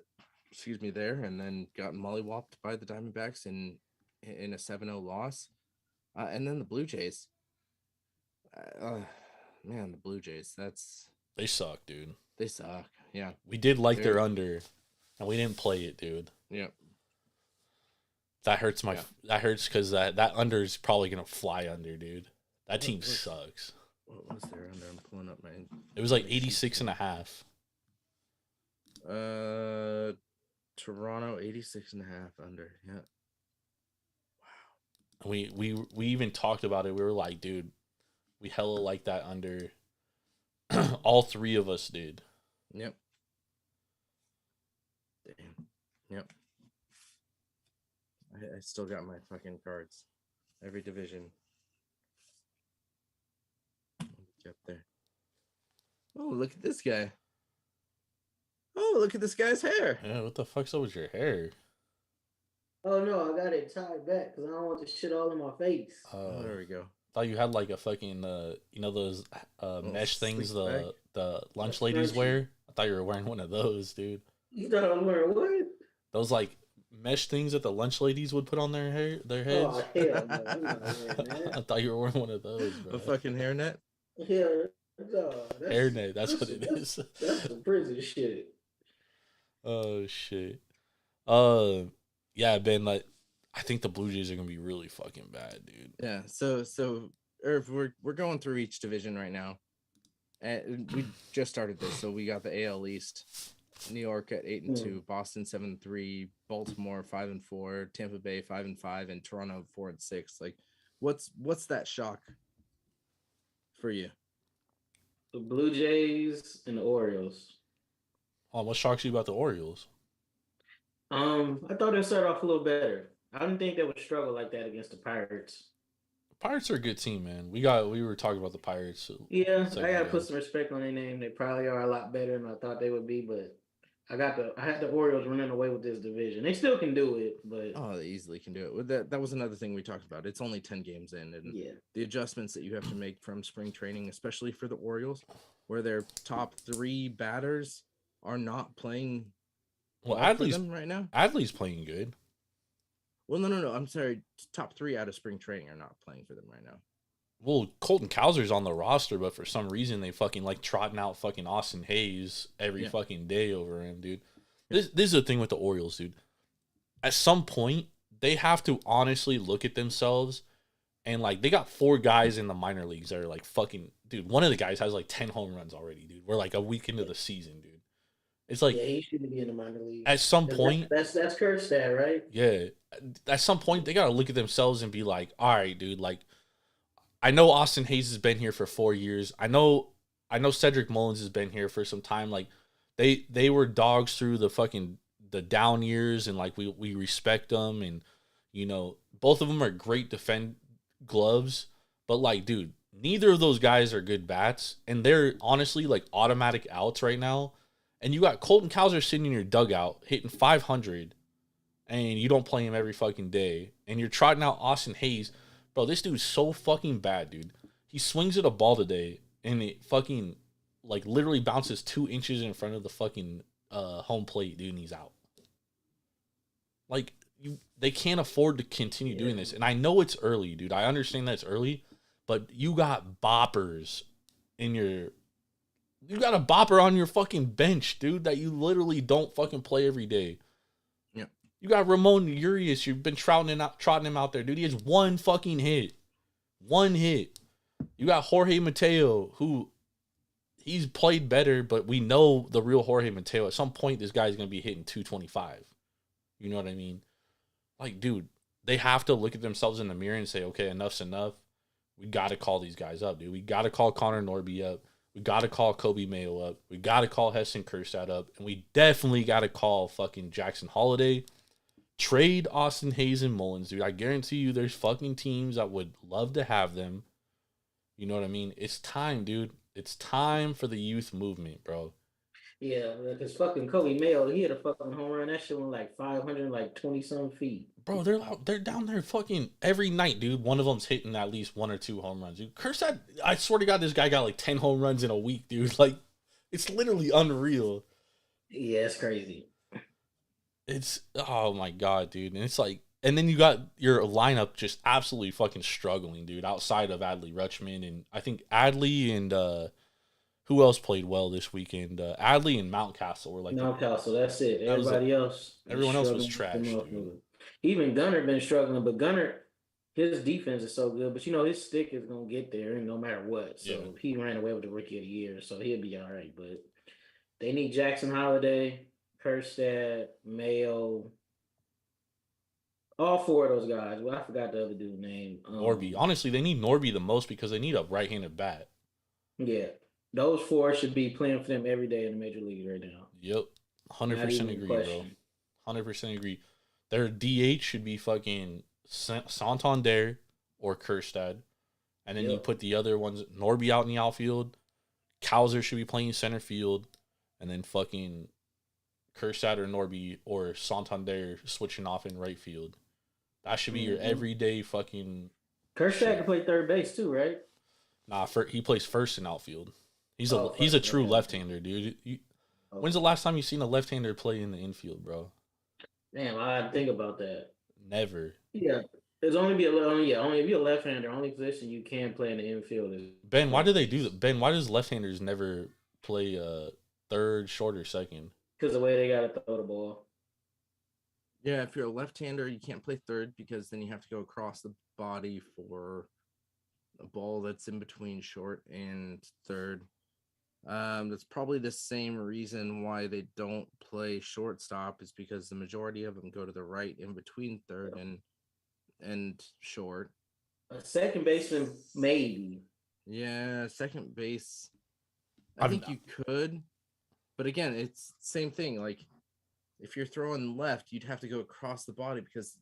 there, and then got mollywopped by the Diamondbacks in a 7-0 loss. And then the Blue Jays. Man, the Blue Jays, they suck, dude. They suck. Yeah. We did like their under, and we didn't play it, dude. Yeah. That hurts that hurts because that under is probably gonna fly under, dude. That team sucks. What was there under? I'm pulling up my. It was like 86.5. Toronto 86.5 under. Yeah. Wow. We even talked about it. We were like, dude, we hella like that under. All 3 of us did. Yep. Damn. Yep. I still got my fucking cards. Every division. Get there. Oh, look at this guy. Oh, look at this guy's hair. Yeah, what the fuck's up with your hair? Oh no, I got it tied back because I don't want the shit all in my face. Oh, there we go. Thought you had like a fucking you know those mesh things the lunch ladies Scrunchie. wear. I thought you were wearing one of those, dude. You thought I'm wearing what? Those like mesh things that the lunch ladies would put on their heads. Oh hell no, I'm not wearing that. I thought you were wearing one of those, bro. A fucking hairnet. Hell no, Hairnet, that's what it is. That's some prison shit. Oh shit. Yeah, Ben. Like, I think the Blue Jays are gonna be really fucking bad, dude. Yeah. So Irv, we're going through each division right now, and we just started this. So we got the AL East. New York at 8-2, Boston 7-3, Baltimore 5-4, Tampa Bay 5-5, and Toronto 4-6. Like, what's that shock for you? The Blue Jays and the Orioles. Oh, what shocks you about the Orioles? I thought they'd start off a little better. I didn't think they would struggle like that against the Pirates. Pirates are a good team, man. We were talking about the Pirates. Yeah, I gotta put some respect on their name. They probably are a lot better than I thought they would be, but I had the Orioles running away with this division. They still can do it, but they easily can do it. That was another thing we talked about. It's only 10 games in, and the adjustments that you have to make from spring training, especially for the Orioles, where their top 3 batters are not playing. Well, Adley's right now. Adley's playing good. Well, no. I'm sorry. Top 3 out of spring training are not playing for them right now. Well, Colton Cowser's on the roster, but for some reason they fucking like trotting out fucking Austin Hayes every fucking day over him, dude. This is the thing with the Orioles, dude. At some point, they have to honestly look at themselves and like they got 4 guys in the minor leagues that are like fucking, dude. One of the guys has like 10 home runs already, dude. We're like a week into the season, dude. It's like he shouldn't be in the minor league. At some point, that's Kerstad, right? Yeah. At some point, they gotta look at themselves and be like, all right, dude, like I know Austin Hayes has been here for 4 years. I know Cedric Mullins has been here for some time. Like they were dogs through the fucking the down years, and like we respect them, and both of them are great defend gloves, but like, dude, neither of those guys are good bats, and they're honestly like automatic outs right now. And you got Colton Cowser sitting in your dugout hitting 500, and you don't play him every fucking day, and you're trotting out Austin Hayes. Bro, this dude's so fucking bad, dude. He swings at a ball today, and it fucking like literally bounces 2 inches in front of the fucking home plate, dude, and he's out. Like, they can't afford to continue doing this. And I know it's early, dude. I understand that it's early, but you got boppers you got a bopper on your fucking bench, dude, that you literally don't fucking play every day. Yeah. You got Ramon Urias. You've been trotting him out there, dude. He has 1 fucking hit. 1 hit. You got Jorge Mateo, who he's played better, but we know the real Jorge Mateo. At some point, this guy's going to be hitting 225. You know what I mean? Like, dude, they have to look at themselves in the mirror and say, okay, enough's enough. We got to call these guys up, dude. We got to call Connor Norby up. We got to call Kobe Mayo up. We got to call Heston Kjerstad up. And we definitely got to call fucking Jackson Holiday. Trade Austin Hayes and Mullins, dude. I guarantee you there's fucking teams that would love to have them. You know what I mean? It's time, dude. It's time for the youth movement, bro. Yeah, because fucking Kobe Mayo, he had a fucking home run. That shit went like 500, like 20-some feet. Bro, they're down there fucking every night, dude. One of them's hitting at least 1 or 2 home runs, dude. Kjerstad, I swear to God, this guy got like 10 home runs in a week, dude. Like, it's literally unreal. Yeah, it's crazy. It's, oh my God, dude. And it's like, and then you got your lineup just absolutely fucking struggling, dude, outside of Adley Rutschman. And I think Adley and, who else played well this weekend? Adley and Mountcastle were like Mountcastle, that's it. Everyone else was trash. Even Gunnar been struggling, but Gunnar, his defense is so good. But his stick is gonna get there, and no matter what. So he ran away with the Rookie of the Year, so he'll be all right. But they need Jackson Holiday, Kjerstad, Mayo, all 4 of those guys. Well, I forgot the other dude's name. Norby. Honestly, they need Norby the most because they need a right-handed bat. Yeah. Those 4 should be playing for them every day in the major league right now. Yep. 100% agree, bro. 100% agree. Their DH should be fucking Santander or Kjerstad. And then you put the other ones, Norby out in the outfield. Cowser should be playing center field. And then fucking Kjerstad or Norby or Santander switching off in right field. That should be your everyday fucking... Kjerstad can play third base too, right? Nah, he plays first in outfield. He's a true left-hander, dude. When's the last time you seen a left-hander play in the infield, bro? Damn, I think about that. Never. Yeah, there's only if you're a left-hander, only position you can play in the infield is Ben. Why do they do that? Ben, why does left-handers never play third, short, or second? Because the way they gotta throw the ball. Yeah, if you're a left-hander, you can't play third because then you have to go across the body for a ball that's in between short and third. That's probably the same reason why they don't play shortstop, is because the majority of them go to the right in between third and short. A second baseman, maybe. Yeah, second base. I think you could, but again, it's the same thing. Like, if you're throwing left, you'd have to go across the body because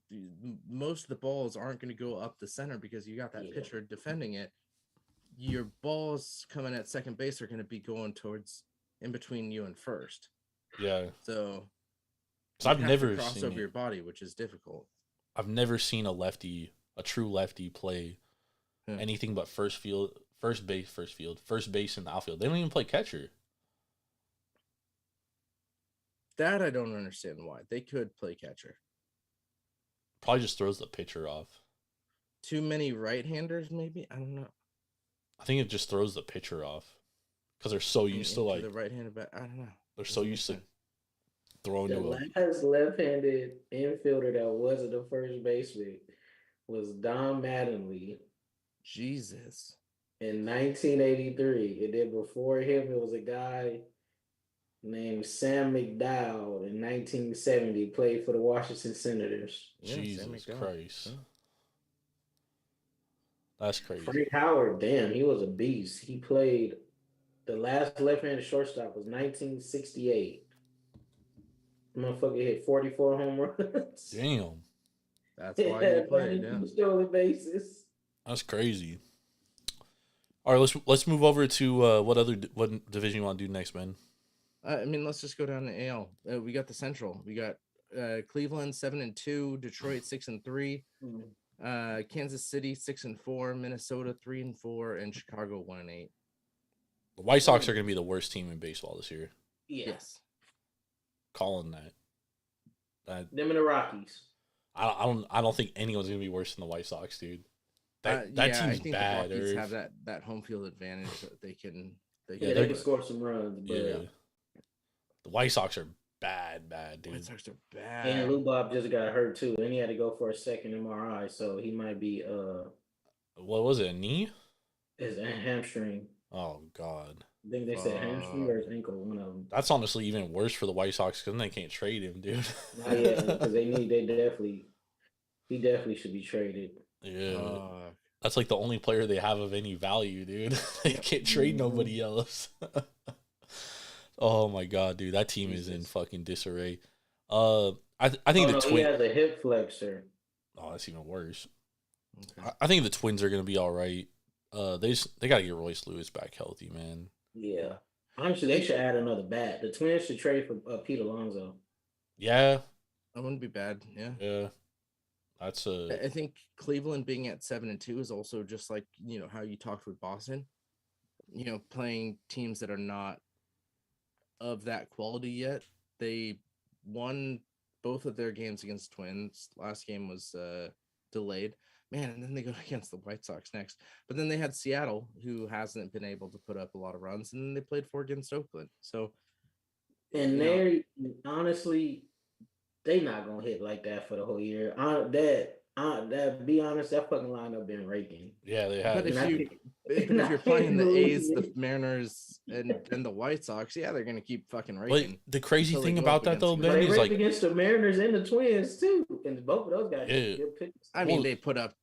most of the balls aren't going to go up the center because you got that pitcher defending it. Your balls coming at second base are going to be going towards in between you and first. Yeah. So I've never cross seen over your body, which is difficult. I've never seen a true lefty play anything but first base, and the outfield. They don't even play catcher. That I don't understand why. They could play catcher. Probably just throws the pitcher off. Too many right-handers, maybe? I don't know. I think it just throws the pitcher off because they're so used to like the right-handed bat. I don't know. They're so used to throwing the to last left-handed infielder that wasn't the first baseman was Don Mattingly. Jesus. In 1983, and then before him, it was a guy named Sam McDowell in 1970. Played for the Washington Senators. Jesus Christ. That's crazy. Frank Howard, damn, he was a beast. He played, the last left-handed shortstop was 1968. Motherfucker hit 44 home runs. Damn. That's why you play it. Yeah. Stolen bases. That's crazy. All right, let's move over to what division you want to do next, man? I mean, let's just go down to AL. We got the Central. We got Cleveland 7-2, Detroit 6-3, Kansas City 6-4, Minnesota 3-4, and Chicago 1-8. The White Sox are going to be the worst team in baseball this year. Yes. Calling that. Them and the Rockies. I don't think anyone's going to be worse than the White Sox, dude. That team's I think bad. The Rockies have that home field advantage that they can can score some runs. But yeah. The White Sox are bad, dude. White Sox are bad. And Lou Bob just got hurt too, and he had to go for a second MRI, so he might be what was it? A knee? His hamstring. Oh God. I think they said hamstring or his ankle, one of them. That's honestly even worse for the White Sox because then they can't trade him, dude. Yeah, because he definitely should be traded. Yeah. That's like the only player they have of any value, dude. They can't trade nobody else. Oh my God, dude, that team is in fucking disarray. I think the Twins. He has a hip flexor. Oh, that's even worse. Okay. I think the Twins are gonna be all right. They gotta get Royce Lewis back healthy, man. Yeah, honestly, they should add another bat. The Twins should trade for Pete Alonso. Yeah, that wouldn't be bad. Yeah. That's I think Cleveland being at 7-2 is also just like, how you talked with Boston, playing teams that are not of that quality yet. They won both of their games against Twins. Last game was delayed, man, and then they go against the White Sox next. But then they had Seattle, who hasn't been able to put up a lot of runs, and then they played 4 against Oakland. So, and they honestly, they not gonna hit like that for the whole year. That be honest, that fucking lineup been raking. Yeah, they have. But if you're playing the A's, the Mariners, and the White Sox, yeah, they're gonna keep fucking raking. But the crazy thing about that though, Ben, is like against the Mariners and the Twins too, and both of those guys. Yeah. I mean, they put up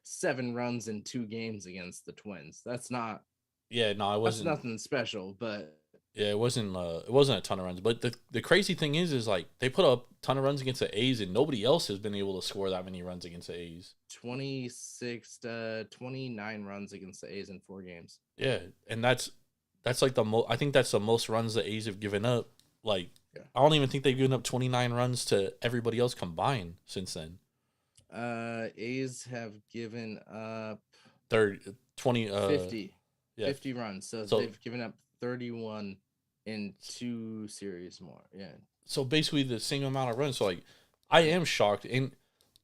7 runs in 2 games against the Twins. That's not. Yeah, no, it wasn't. That's nothing special, but. Yeah, it wasn't a ton of runs. But the crazy thing is like they put up a ton of runs against the A's and nobody else has been able to score that many runs against the A's. 26 to 29 runs against the A's in 4 games. Yeah, and that's like I think that's the most runs the A's have given up. Like I don't even think they've given up 29 runs to everybody else combined since then. A's have given up 50 runs. So they've given up 31 in 2 series more. Yeah. So basically the same amount of runs. So like I am shocked. And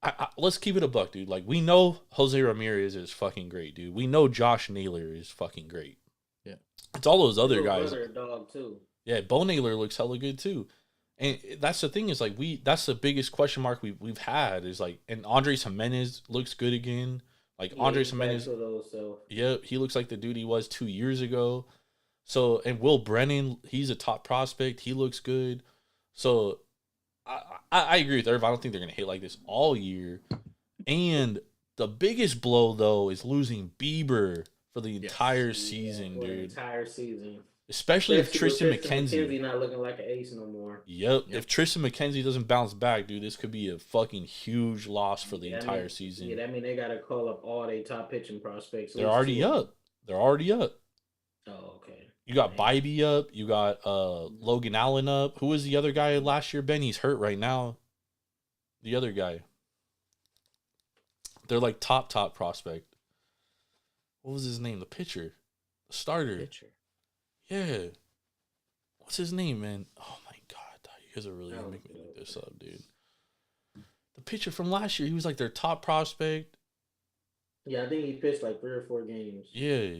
I let's keep it a buck, dude. Like we know Jose Ramirez is fucking great, dude. We know Josh Naylor is fucking great. Yeah. It's all those other guys. Dog too. Yeah, Bo Naylor looks hella good too. And that's the thing is like that's the biggest question mark we've had is like, and Andres Jimenez looks good again. Like Andres Jimenez. Yeah, he looks like the dude he was 2 years ago. So, and Will Brennan, he's a top prospect. He looks good. So, I agree with Irv. I don't think they're going to hit like this all year. And the biggest blow, though, is losing Bieber for the entire season, dude. Entire season. Especially if Tristan McKenzie not looking like an ace no more. Yep. If Tristan McKenzie doesn't bounce back, dude, this could be a fucking huge loss for the entire season. Yeah, that mean they got to call up all their top pitching prospects. They're already up. Oh, okay. You got Bybee up. You got Logan Allen up. Who was the other guy last year? Ben, he's hurt right now. The other guy. They're like top prospect. What was his name? The pitcher. The starter. Yeah. What's his name, man? Oh, my God. You guys are really going to make me look this up, dude. The pitcher from last year, he was like their top prospect. Yeah, I think he pitched like 3 or 4 games. Yeah.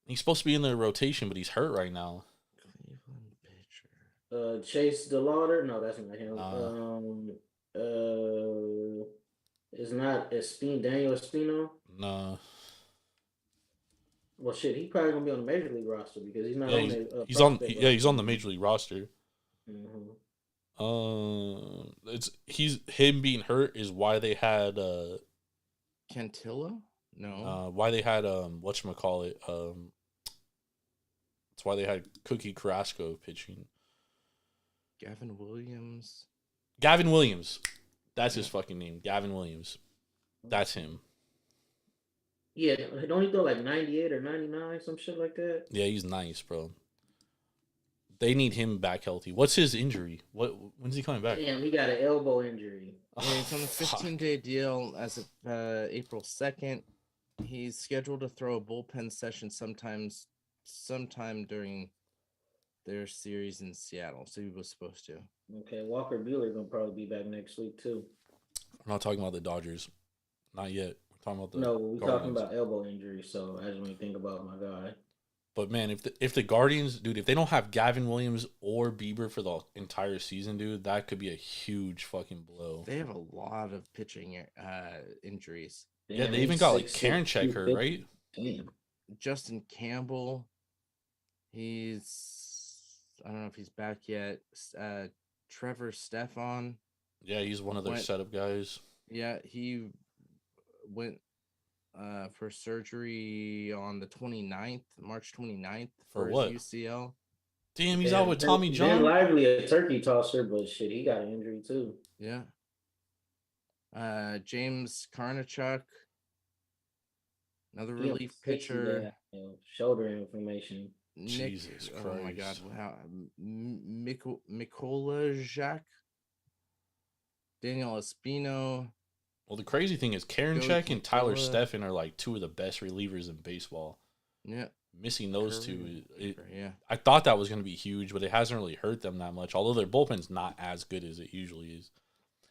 He's supposed to be in the rotation, but he's hurt right now. Cleveland pitcher. Chase DeLauder? No, that's not him. It's not Daniel Espino? No. Well, shit, he's probably gonna be on the major league roster because he's not he's on the major league roster. Mm-hmm. He's him being hurt is why they had Cantillo? No. Why they had whatchamacallit, it's why they had Cookie Carrasco pitching. Gavin Williams. Gavin Williams. That's his fucking name. Gavin Williams. That's him. Yeah, don't he throw like 98 or 99, some shit like that? Yeah, he's nice, bro. They need him back healthy. What's his injury? When's he coming back? Damn, he got an elbow injury. Yeah, he's on a 15-day deal as of April 2nd. He's scheduled to throw a bullpen session sometime during their series in Seattle. So he was supposed to. Okay, Walker Buehler gonna probably be back next week too. We're not talking about the Dodgers. Not yet. We're talking about the we're talking about elbow injury. So I just want to think about my guy. But man, if the Guardians, dude, if they don't have Gavin Williams or Bieber for the entire season, dude, that could be a huge fucking blow. They have a lot of pitching injuries. Yeah, they even got like Karinchak hurt, right? Damn. Justin Campbell. I don't know if he's back yet. Trevor Stefan. Yeah, he's one of their setup guys. Yeah, he went for surgery on the 29th, March 29th for his what? UCL. Damn, he's out with Tommy John. Ben Lively, a turkey tosser, but shit, he got an injury too. Yeah. James Karnachuk, another relief pitcher. Shoulder inflammation. Jesus Christ. Oh my God. Wow. Mikola Jacques. Daniel Espino. Well, the crazy thing is Karinchak and Tyler Stephan are like two of the best relievers in baseball. Yeah. Missing those two. Yeah. I thought that was going to be huge, but it hasn't really hurt them that much, although their bullpen's not as good as it usually is.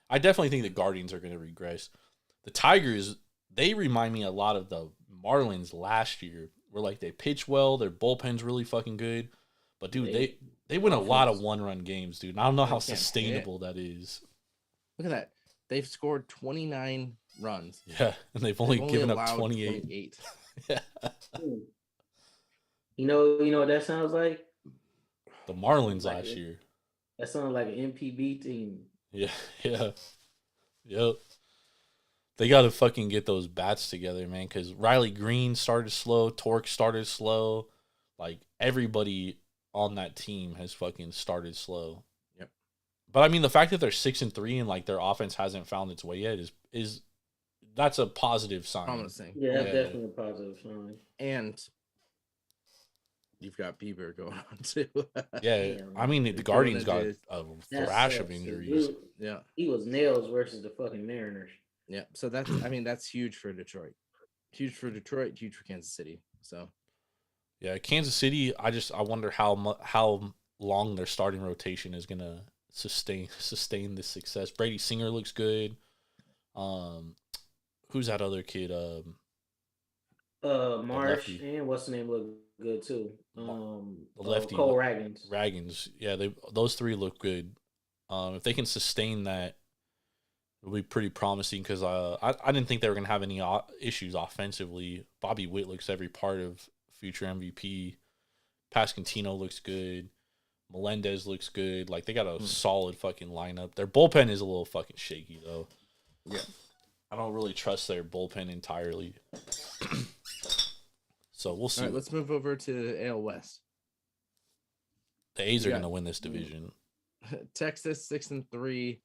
I definitely think the Guardians are going to regress. The Tigers, they remind me a lot of the Marlins last year, where like they pitch well, their bullpen's really fucking good. But dude, they win a lot of one-run games, dude. And I don't know how sustainable that is. Look at that. They've scored 29 runs. Yeah, and they've only given up 28. Yeah. You know what that sounds like? The Marlins last year. That sounds like an MPB team. Yeah. Yep. They got to fucking get those bats together, man, because Riley Green started slow. Torque started slow. Like, everybody on that team has fucking started slow. Yep. But, I mean, the fact that they're 6-3 and, like, their offense hasn't found its way yet is that's a positive sign. Promising. Yeah, that's definitely a positive sign. And you've got Bieber going on, too. Yeah, I mean, the Guardians got a thrash of injuries. Yeah. He was nails versus the fucking Mariners. Yeah, so that's huge for Detroit. Huge for Detroit, huge for Kansas City. So, yeah, Kansas City. I wonder how long their starting rotation is gonna sustain this success. Brady Singer looks good. Who's that other kid? Marsh and what's the name look good too. The lefty Cole Ragans. Yeah, those three look good. If they can sustain that, it'll be pretty promising because I didn't think they were going to have any issues offensively. Bobby Witt looks every part of future MVP. Pasquantino looks good. Melendez looks good. Like, they got a solid fucking lineup. Their bullpen is a little fucking shaky, though. Yeah. I don't really trust their bullpen entirely. So we'll see. All right, let's move over to the AL West. The A's are going to win this division. Texas 6-3.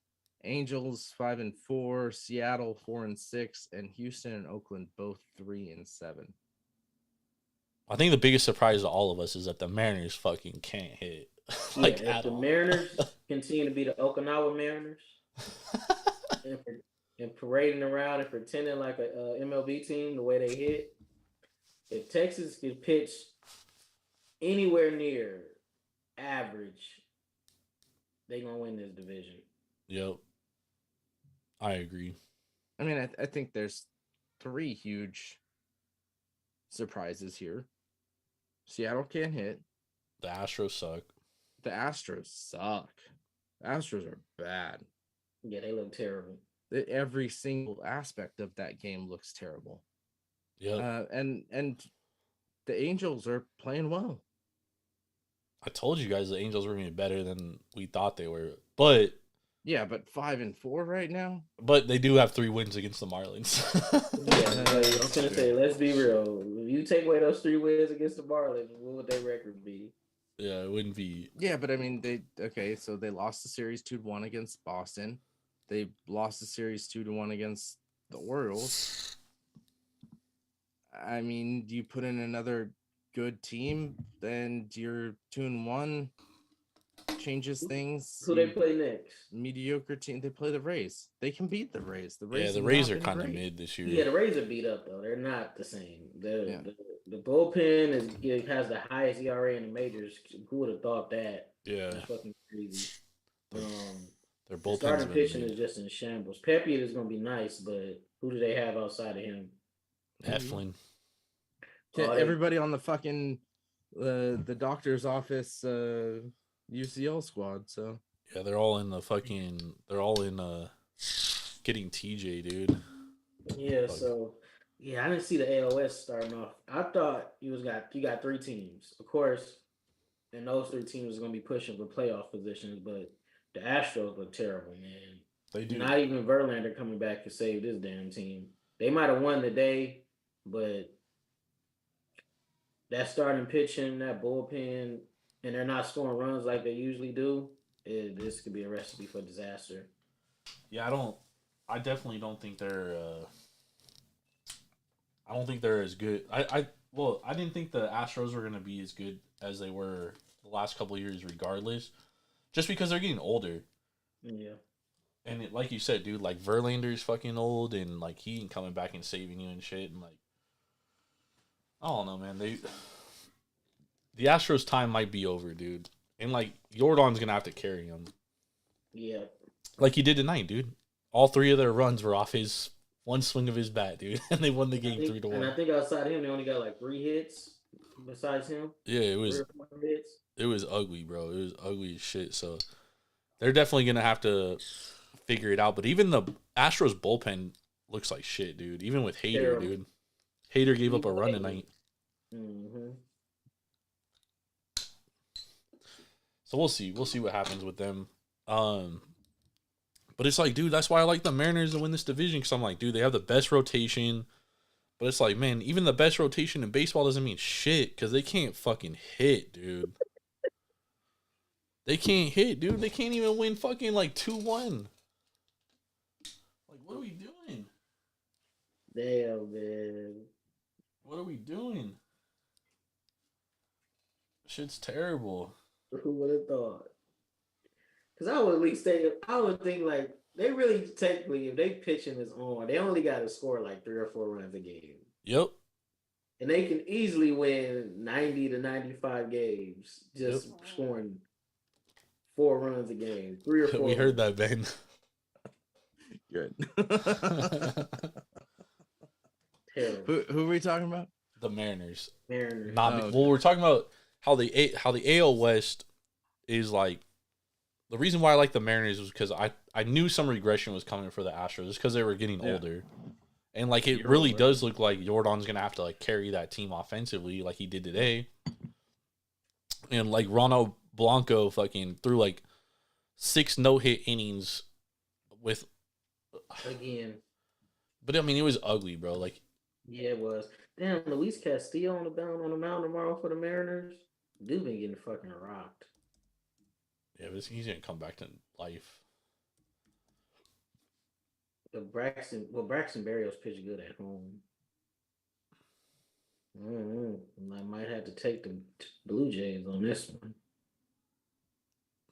Angels 5-4, Seattle 4-6, and Houston and Oakland both 3-7. I think the biggest surprise to all of us is that the Mariners fucking can't hit. If the Mariners continue to be the Okinawa Mariners and parading around and pretending like a MLB team the way they hit, if Texas can pitch anywhere near average, they're gonna win this division. Yep. I agree. I mean, I think there's three huge surprises here. Seattle can't hit. The Astros suck. The Astros suck. The Astros are bad. Yeah, they look terrible. Every single aspect of that game looks terrible. Yeah. And the Angels are playing well. I told you guys the Angels were going to be better than we thought they were. But yeah, but 5-4 right now. But they do have 3 wins against the Marlins. I was gonna say, let's be real. If you take away those 3 wins against the Marlins, what would their record be? Yeah, it wouldn't be. Yeah, but I mean, so they lost the series 2-1 against Boston. They lost the series 2-1 against the Orioles. I mean, you put in another good team, then your 2-1 changes things. Who they play next? Mediocre team. They play the Rays. They can beat the Rays. The Yeah, the Rays are kind of mid this year. Yeah, the Rays are beat up though. They're not the same. The bullpen has the highest ERA in the majors. Who would have thought that? Yeah, it's fucking crazy. Their bullpen starting pitching is just in shambles. Pepe is gonna be nice, but who do they have outside of him? Eflin. Everybody on the fucking the doctor's office UCL squad. So yeah, they're all in getting TJ, dude. Yeah, so I didn't see the AOS starting off. I thought you got 3 teams, of course, and those 3 teams are gonna be pushing for playoff positions, but the Astros look terrible, man. They do. Not even Verlander coming back to save this damn team. They might have won the day, but that starting pitching, that bullpen, and they're not scoring runs like they usually do. This could be a recipe for disaster. Yeah, I definitely don't think they're. I don't think they're as good. I didn't think the Astros were going to be as good as they were the last couple of years, regardless. Just because they're getting older. Yeah. And like you said, dude, like Verlander's fucking old, and like he ain't coming back and saving you and shit, and like I don't know, man. The Astros' time might be over, dude, and like Jordan's gonna have to carry him. Yeah. Like he did tonight, dude. All 3 of their runs were off his one swing of his bat, dude, and they won the game 3-1. And I think outside him, they only got like 3 hits. Besides him, yeah, it was ugly, bro. It was ugly as shit. So they're definitely gonna have to figure it out. But even the Astros bullpen looks like shit, dude. Even with Hader, dude. Hader gave up a run tonight. Mm-hmm. So we'll see. We'll see what happens with them. But it's like, dude, that's why I like the Mariners to win this division, because I'm like, dude, they have the best rotation. But it's like, man, even the best rotation in baseball doesn't mean shit, because they can't fucking hit, dude. They can't hit, dude. They can't even win fucking like 2-1. Like, what are we doing? Damn, man. What are we doing? Shit's terrible. Who would have thought? Because I would at least think like they really technically, if they pitching this on, they only got to score like 3 or 4 runs a game. Yep. And they can easily win 90 to 95 games just scoring 4 runs a game, 3 or 4. We heard that, Ben. Good. Terrible. Who are we talking about? The Mariners. Mariners. Well, we're talking about how the AL West is like. The reason why I like the Mariners was because I knew some regression was coming for the Astros, just because they were getting older, and like it really does look like Jordan's gonna have to like carry that team offensively, like he did today, and like Ronald Blanco fucking threw like 6 no-hit innings with again. But I mean, it was ugly, bro. Like, yeah, it was. Damn, Luis Castillo on the mound tomorrow for the Mariners. Dude been getting fucking rocked. Yeah, but he's gonna come back to life. Braxton Berrios pitched good at home. I might have to take the Blue Jays on this one.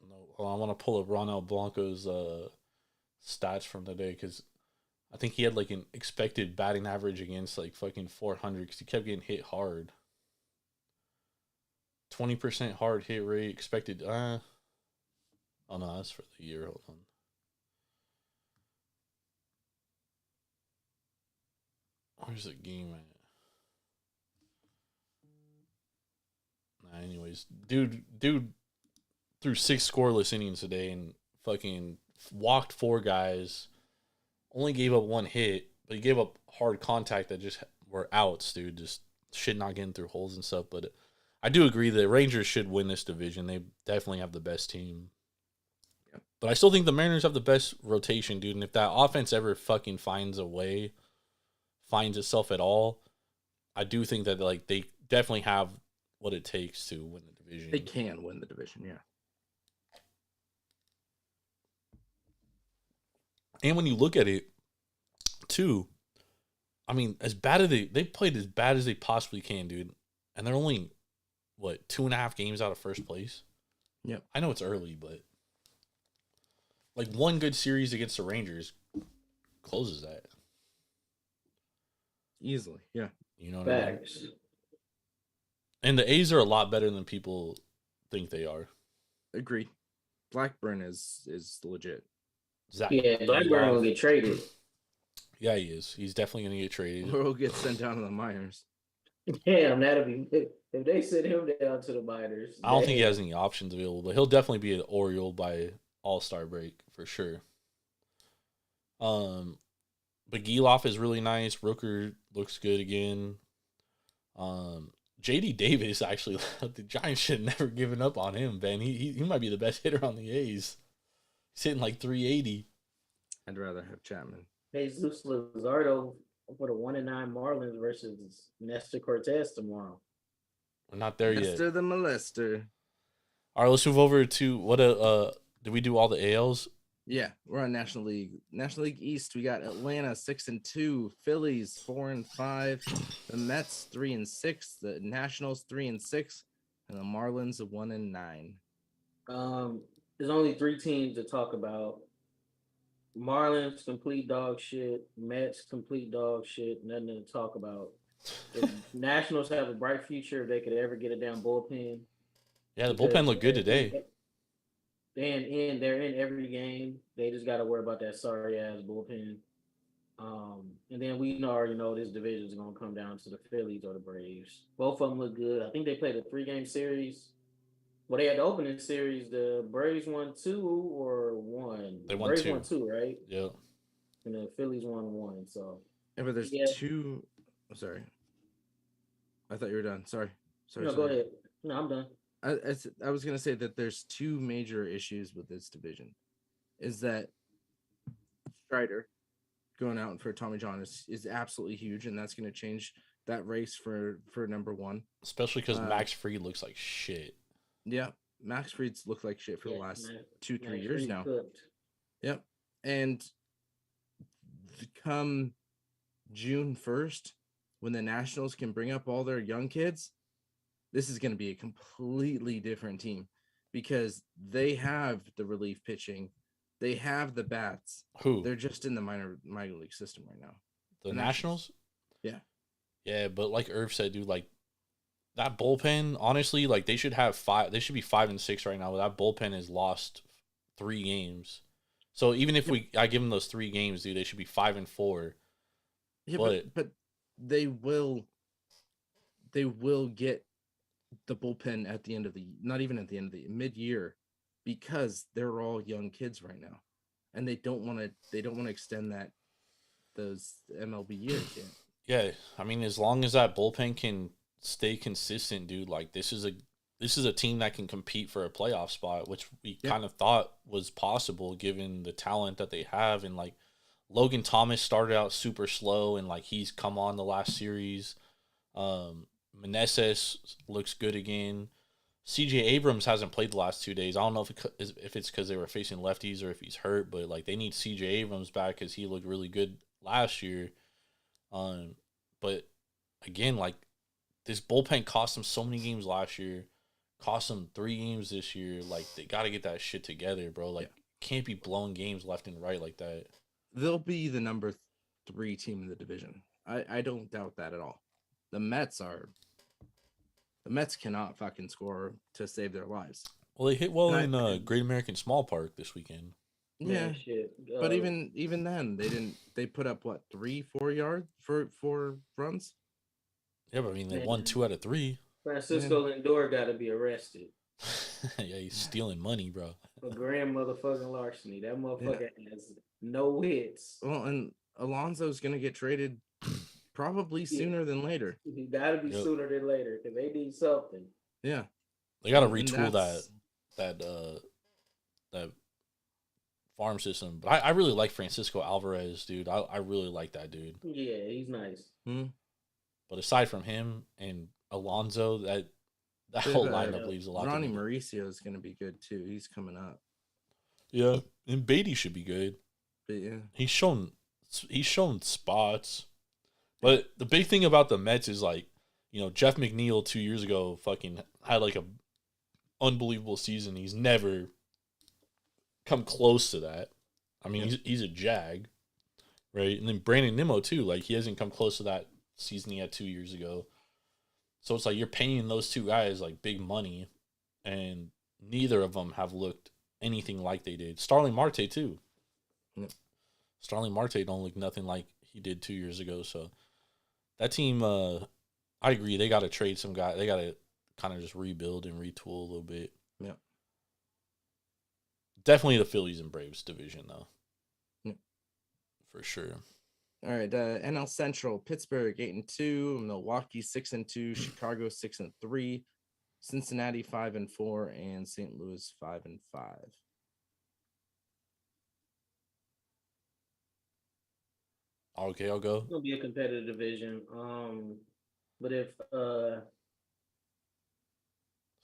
No, well, I want to pull up Ronald Blanco's stats from today, because I think he had like an expected batting average against like fucking 400, because he kept getting hit hard. 20% hard hit rate expected. Oh no, that's for the year. Hold on. Where's the game at? Nah, anyways, dude threw 6 scoreless innings today and fucking walked 4 guys. Only gave up 1 hit, but he gave up hard contact that just were outs, dude. Just shit not getting through holes and stuff. But I do agree that Rangers should win this division. They definitely have the best team. Yep. But I still think the Mariners have the best rotation, dude. And if that offense ever fucking finds itself at all, I do think that like they definitely have what it takes to win the division. They can win the division, yeah. And when you look at it, too, I mean, as bad as they played as bad as they possibly can, dude. And they're only, 2.5 games out of first place? Yep. I know it's early, but like one good series against the Rangers closes that. Easily, yeah. You know what I mean? And the A's are a lot better than people think they are. Agreed. Blackburn is legit. Blackburn will get traded. Yeah, he is. He's definitely going to get traded. Or he'll get sent down to the minors. Damn, that'll be if they send him down to the minors. I don't think he has any options available, but he'll definitely be an Oriole by All-Star break for sure. But Geloff is really nice. Rooker looks good again. JD Davis, actually, the Giants should have never given up on him, Ben. He might be the best hitter on the A's. He's hitting like 380. I'd rather have Chapman. Jesus Luzardo for the 1-9 Marlins versus Nestor Cortez tomorrow. We're not there yet. Nestor the molester. All right, let's move over to did we do all the ALs? Yeah, we're on National League. National League East, we got Atlanta 6-2, Phillies 4-5, the Mets 3-6, the Nationals 3-6, and the Marlins 1-9. There's only 3 teams to talk about. Marlins complete dog shit. Mets complete dog shit. Nothing to talk about. The Nationals have a bright future if they could ever get a damn bullpen. Yeah, the bullpen looked good today. They're in every game. They just got to worry about that sorry ass bullpen. And then we already know this division is going to come down to the Phillies or the Braves. Both of them look good. I think they played a 3-game series. Well, they had the opening series. The Braves won 2 or 1. They won Braves 2. won 2, right? Yeah. And the Phillies won 1. So. Yeah, but there's 2. Oh, sorry. I thought you were done. Sorry. No, go ahead. No, I'm done. I was going to say that there's 2 major issues with this division. Is that Strider going out for Tommy John is absolutely huge, and that's going to change that race for number 1. Especially because Max Fried looks like shit. Yeah, Max Fried's looked like shit for the last 2-3 years now. Cooked. Yep, and come June 1st, when the Nationals can bring up all their young kids, this is going to be a completely different team because they have the relief pitching, they have the bats. Who? They're just in the minor league system right now. The Nationals? Yeah. Yeah, but like Irv said, dude, like that bullpen, honestly, like they should have 5. They should be 5-6 right now. But that bullpen has lost 3 games. So even if I give them those 3 games, dude, they should be 5-4. Yeah, but they will get the bullpen at the end of not even at the end of the mid-year, because they're all young kids right now, and they don't want to extend those MLB years yet. Yeah, I mean, as long as that bullpen can stay consistent, dude, like this is a team that can compete for a playoff spot, which we kind of thought was possible given the talent that they have. And like Logan Thomas started out super slow, and like he's come on the last series. Meneses looks good again. CJ Abrams hasn't played the last 2 days. I don't know if it's because they were facing lefties or if he's hurt, but like they need CJ Abrams back because he looked really good last year. But again, like this bullpen cost them so many games last year, cost them 3 games this year. Like they got to get that shit together, bro. Like can't be blowing games left and right like that. They'll be the number 3 team in the division. I don't doubt that at all. The Mets cannot fucking score to save their lives. Well, they hit well in Great American Small Park this weekend. Yeah, but even then, they didn't. They put up what 3-4 yards for 4 runs. Yeah, but I mean they won 2 out of 3. Francisco Lindor got to be arrested. Yeah, he's stealing money, bro. For grand motherfucking larceny. That motherfucker has no hits. Well, and Alonso's gonna get traded probably sooner than later. He got to be sooner than later because they need something. Yeah, they got to retool that farm system. But I really like Francisco Alvarez, dude. I really like that dude. Yeah, he's nice. But aside from him and Alonso, That whole lineup leaves a lot. Ronnie Mauricio is going to be good too. He's coming up. Yeah, and Beatty should be good. But yeah, he's shown spots. But the big thing about the Mets is like, Jeff McNeil 2 years ago fucking had like a unbelievable season. He's never come close to that. I mean, he's a Jag, right? And then Brandon Nimmo too. Like he hasn't come close to that season he had 2 years ago. So it's like you're paying those two guys like big money, and neither of them have looked anything like they did. Starling Marte too. Yep. Starling Marte don't look nothing like he did 2 years ago. So that team, I agree. They got to trade some guy. They got to kind of just rebuild and retool a little bit. Yep. Definitely the Phillies and Braves division though. Yep. For sure. All right, NL Central: Pittsburgh 8-2, Milwaukee 6-2, Chicago 6-3, Cincinnati 5-4, and St. Louis 5-5. Okay, I'll go. It's gonna be a competitive division. But if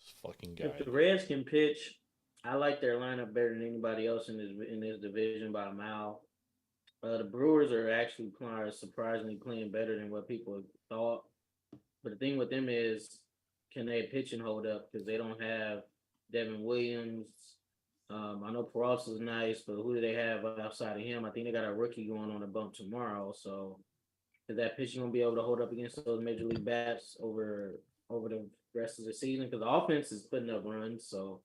This fucking guy. if the Reds can pitch, I like their lineup better than anybody else in this division by a mile. The Brewers are actually surprisingly playing better than what people thought. But the thing with them is, can they pitch and hold up? Because they don't have Devin Williams. I know Peralta is nice, but who do they have outside of him? I think they got a rookie going on a bump tomorrow. So is that pitching going to be able to hold up against those major league bats over the rest of the season? Because the offense is putting up runs. So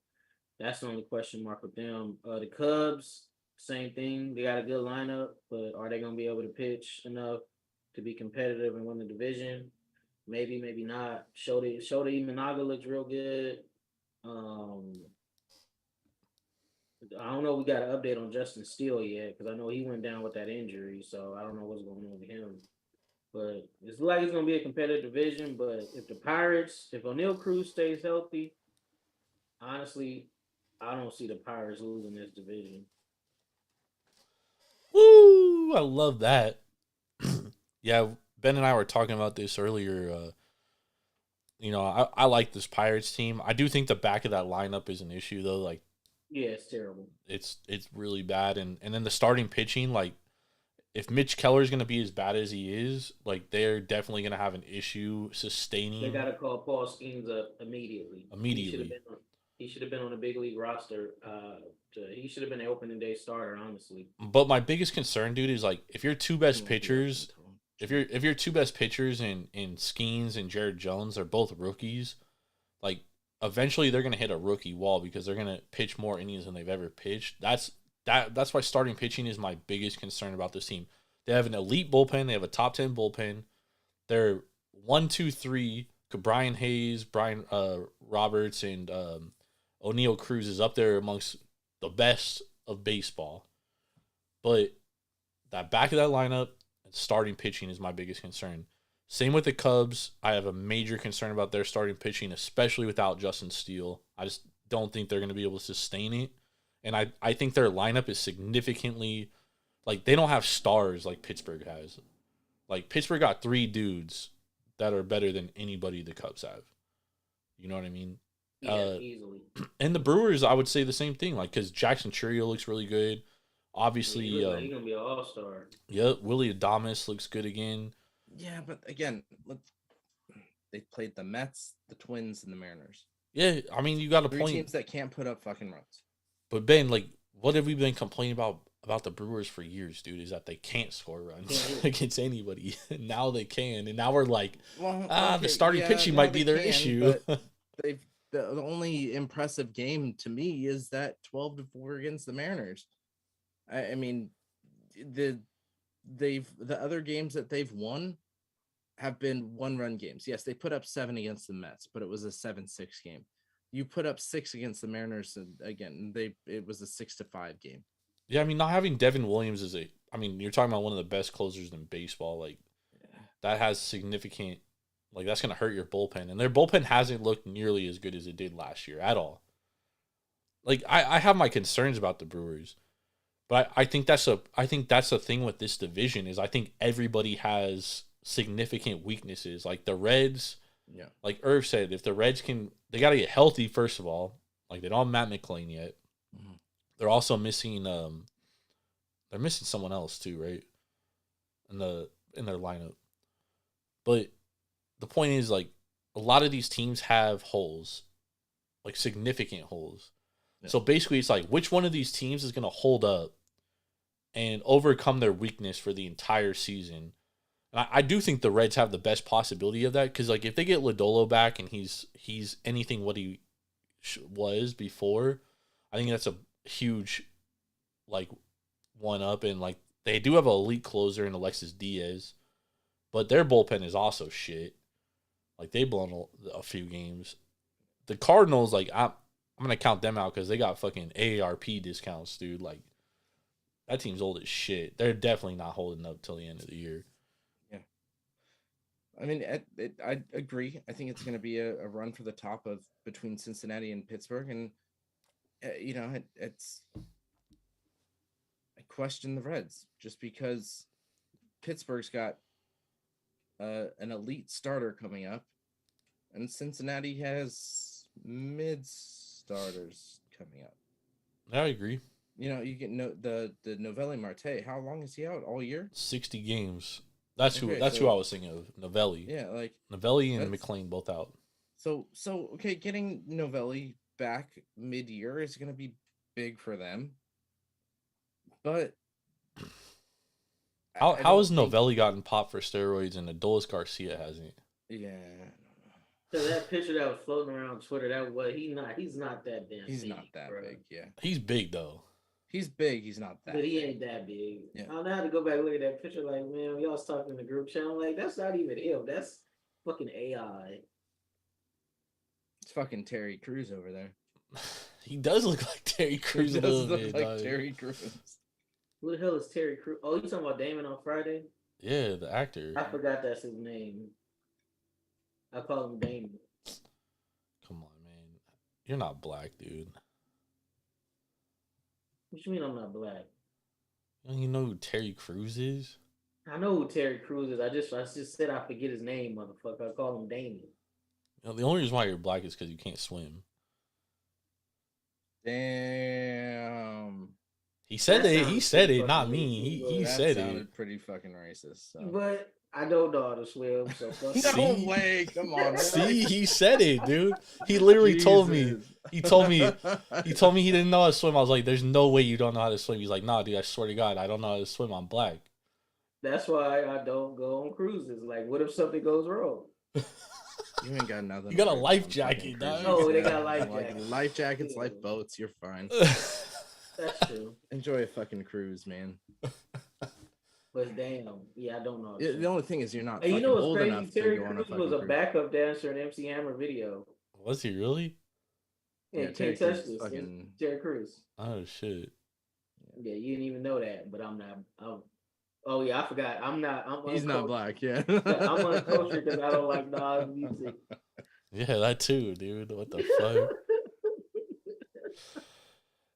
that's the only question mark with them. The Cubs, same thing. They got a good lineup, but are they going to be able to pitch enough to be competitive and win the division? Maybe, maybe not. Shota Imanaga looks real good. I don't know if we got an update on Justin Steele yet, because I know he went down with that injury, so I don't know what's going on with him. But it's like it's going to be a competitive division, but if O'Neal Cruz stays healthy, honestly, I don't see the Pirates losing this division. Woo! I love that. Yeah, Ben and I were talking about this earlier. I like this Pirates team. I do think the back of that lineup is an issue, though. Like, yeah, it's terrible. It's really bad, and then the starting pitching, like, if Mitch Keller's going to be as bad as he is, like, they're definitely going to have an issue sustaining. They got to call Paul Skeens up immediately. He should have been on the big league roster. He should have been an opening day starter, honestly. But my biggest concern, dude, is like if your two best pitchers, if your two best pitchers in Skeens and Jared Jones are both rookies, like eventually they're gonna hit a rookie wall because they're gonna pitch more innings than they've ever pitched. That's why starting pitching is my biggest concern about this team. They have an elite bullpen. They have a top 10 bullpen. They're 1, 2, 3. Brian Hayes, Brian Roberts, and O'Neal Cruz is up there amongst the best of baseball. But that back of that lineup and starting pitching is my biggest concern. Same with the Cubs. I have a major concern about their starting pitching, especially without Justin Steele. I just don't think they're going to be able to sustain it. And I think their lineup is significantly, like, they don't have stars like Pittsburgh has. Like, Pittsburgh got 3 dudes that are better than anybody the Cubs have. You know what I mean? Yeah, easily. And the Brewers, I would say the same thing, like, because Jackson Churio looks really good. Obviously, he's going to be an all-star. Yeah, Willie Adames looks good again. Yeah, but again, they played the Mets, the Twins, and the Mariners. Yeah, I mean, you got a 3 point. teams that can't put up fucking runs. But Ben, like, what have we been complaining about the Brewers for years, dude? Is that they can't score runs against anybody. Now they can, and now we're like, the starting pitching might be their issue. The only impressive game to me is that 12-4 against the Mariners. I mean, the other games that they've won have been 1-run games. Yes, they put up 7 against the Mets, but it was a 7-6 game. You put up 6 against the Mariners, and again, it was a 6-5 game. Yeah, I mean, not having Devin Williams you're talking about one of the best closers in baseball. Like, that has significant, like, that's going to hurt your bullpen. And their bullpen hasn't looked nearly as good as it did last year at all. Like, I have my concerns about the Brewers, but I think that's the thing with this division is I think everybody has significant weaknesses. Like the Reds, Yeah. Like Irv said, if the Reds they got to get healthy first of all. Like they don't have Matt McClain yet. Mm-hmm. They're also missing. They're missing someone else too, right? In their lineup. But the point is, like, a lot of these teams have holes, like significant holes. Yeah. So basically, it's like which one of these teams is going to hold up and overcome their weakness for the entire season. And I do think the Reds have the best possibility of that because, like, if they get Lodolo back and he's anything what he was before, I think that's a huge, like, one up. And, like, they do have an elite closer in Alexis Diaz, but their bullpen is also shit. Like, they've blown a few games. The Cardinals, like, I'm going to count them out because they got fucking AARP discounts, dude. Like, that team's old as shit. They're definitely not holding up till the end of the year. Yeah. I mean, I agree. I think it's going to be a run for the top of between Cincinnati and Pittsburgh. And, you know, I question the Reds just because Pittsburgh's got an elite starter coming up, and Cincinnati has mid starters coming up. I agree. You know, you get the Novelli Marte. How long is he out? All year? 60 games. That's who I was thinking of. Novelli. Yeah, like Novelli and McClain both out. So okay, getting Novelli back mid-year is going to be big for them. But how has Novelli gotten popped for steroids and Adolis Garcia hasn't? Yeah. So that picture that was floating around Twitter, he's not that damn. He's not that big. Yeah. He's big though. He's big. He's not that. But he ain't that big. Yeah. I'll now have to go back and look at that picture. Like, man, y'all was talking in the group chat. I'm like, that's not even him. That's fucking AI. It's fucking Terry Crews over there. He does look like Terry Crews. He does look like Terry Crews. Who the hell is Terry Crews? Oh, you talking about Damon on Friday? Yeah, the actor. I forgot that's his name. I call him Damon. Come on, man. You're not black, dude. What you mean I'm not black? You know who Terry Crews is? I know who Terry Crews is. I just said I forget his name, motherfucker. I call him Damon. You know, the only reason why you're black is because you can't swim. Damn. He said it. He said it, not me. He said it. Pretty fucking racist. So. But I don't know how to swim, so no way. Come on. Man. See, he said it, dude. He literally told me. He told me he didn't know how to swim. I was like, "There's no way you don't know how to swim." He's like, "Nah, dude. I swear to God, I don't know how to swim. I'm black." That's why I don't go on cruises. Like, what if something goes wrong? You ain't got nothing. You got a life jacket, dog. Oh, they got life jackets. Like life jackets, life boats. You're fine. That's true. Enjoy a fucking cruise, man. But damn, yeah, I don't know. The only thing is you're not. Hey, you know what's crazy? Terry Crews was a backup dancer in MC Hammer video. Was he really? Yeah, Can't Touch This. Terry Crews. Oh shit. Yeah, you didn't even know that, but I'm not. Oh yeah, I forgot. He's not black. Yeah. I'm uncultured because I don't like Nas music. Yeah, that too, dude. What the fuck?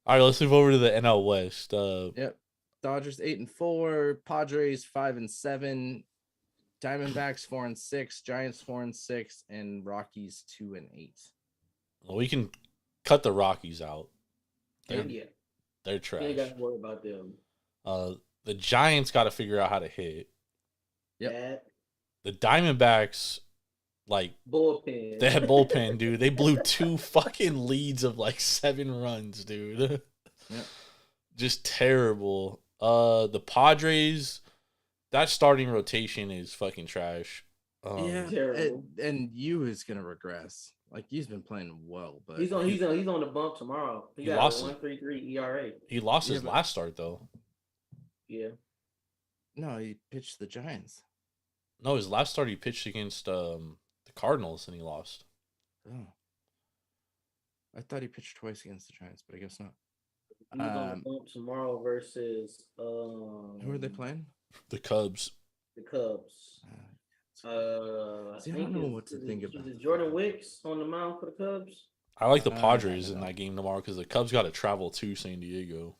All right, let's move over to the NL West. Yep. Dodgers 8-4, Padres 5-7, Diamondbacks 4-6, Giants 4-6, and Rockies 2-8. Well, we can cut the Rockies out. They're trash. You ain't got to worry about them. The Giants got to figure out how to hit. Yep. The Diamondbacks, like bullpen. They had bullpen, dude. They blew 2 fucking leads of like 7 runs, dude. Yep. Just terrible. The Padres, that starting rotation is fucking trash. Terrible. And Yu is gonna regress. Like he's been playing well, but he's on the bump tomorrow. He got a 1.33 ERA. He lost his last start though. Yeah. No, he pitched the Giants. No, his last start he pitched against the Cardinals and he lost. Oh. I thought he pitched twice against the Giants, but I guess not. He's on the bump tomorrow versus who are they playing? The Cubs. The Cubs. I don't know what to think about. Is Jordan Wicks on the mound for the Cubs? I like the Padres in that game tomorrow because the Cubs got to travel to San Diego.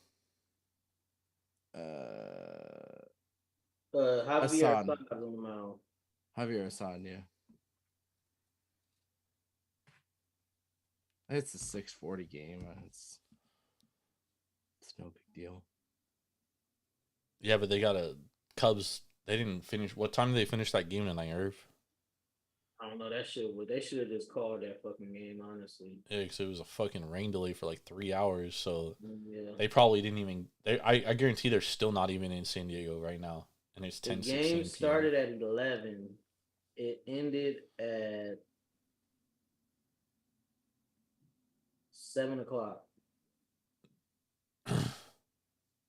Javier Assad on the mound. Javier Assad, yeah. It's a 6:40 game. It's no big deal. Yeah, but they got a Cubs. They didn't finish. What time did they finish that game tonight, Irv? I don't know. They should have just called that fucking game, honestly. Yeah, because it was a fucking rain delay for like 3 hours. So Yeah. they probably didn't even. I guarantee they're still not even in San Diego right now. And it's 10:16 The game started at 11. It ended at 7:00.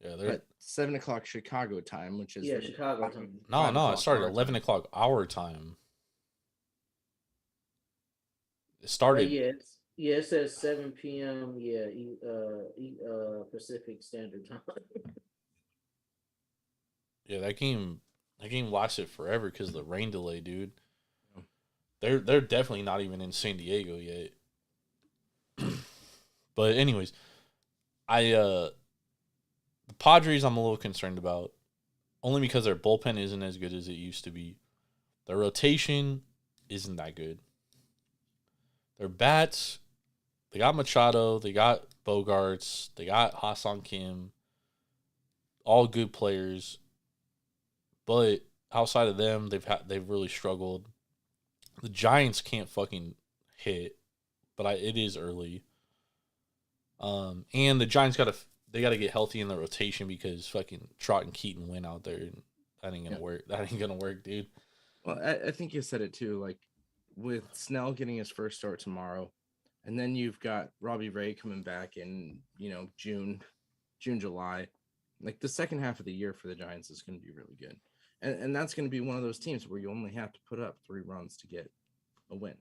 Yeah, they're at 7:00 Chicago time, which is Chicago time. No, it started at 11:00 our time. It started. It says 7 p.m. Yeah, Pacific Standard Time. Yeah, that game lasted forever because of the rain delay, dude. They're definitely not even in San Diego yet. But anyways, the Padres I'm a little concerned about, only because their bullpen isn't as good as it used to be. Their rotation isn't that good. Their bats, they got Machado, they got Bogarts, they got Ha-Seong Kim, all good players. But outside of them, they've really struggled. The Giants can't fucking hit, but it is early. And the Giants got to get healthy in the rotation because fucking Trot and Keaton went out there, and that ain't gonna work. That ain't gonna work, dude. Well, I think you said it too. Like with Snell getting his first start tomorrow, and then you've got Robbie Ray coming back in June, July. Like the second half of the year for the Giants is going to be really good, and that's going to be one of those teams where you only have to put up 3 runs to get a win.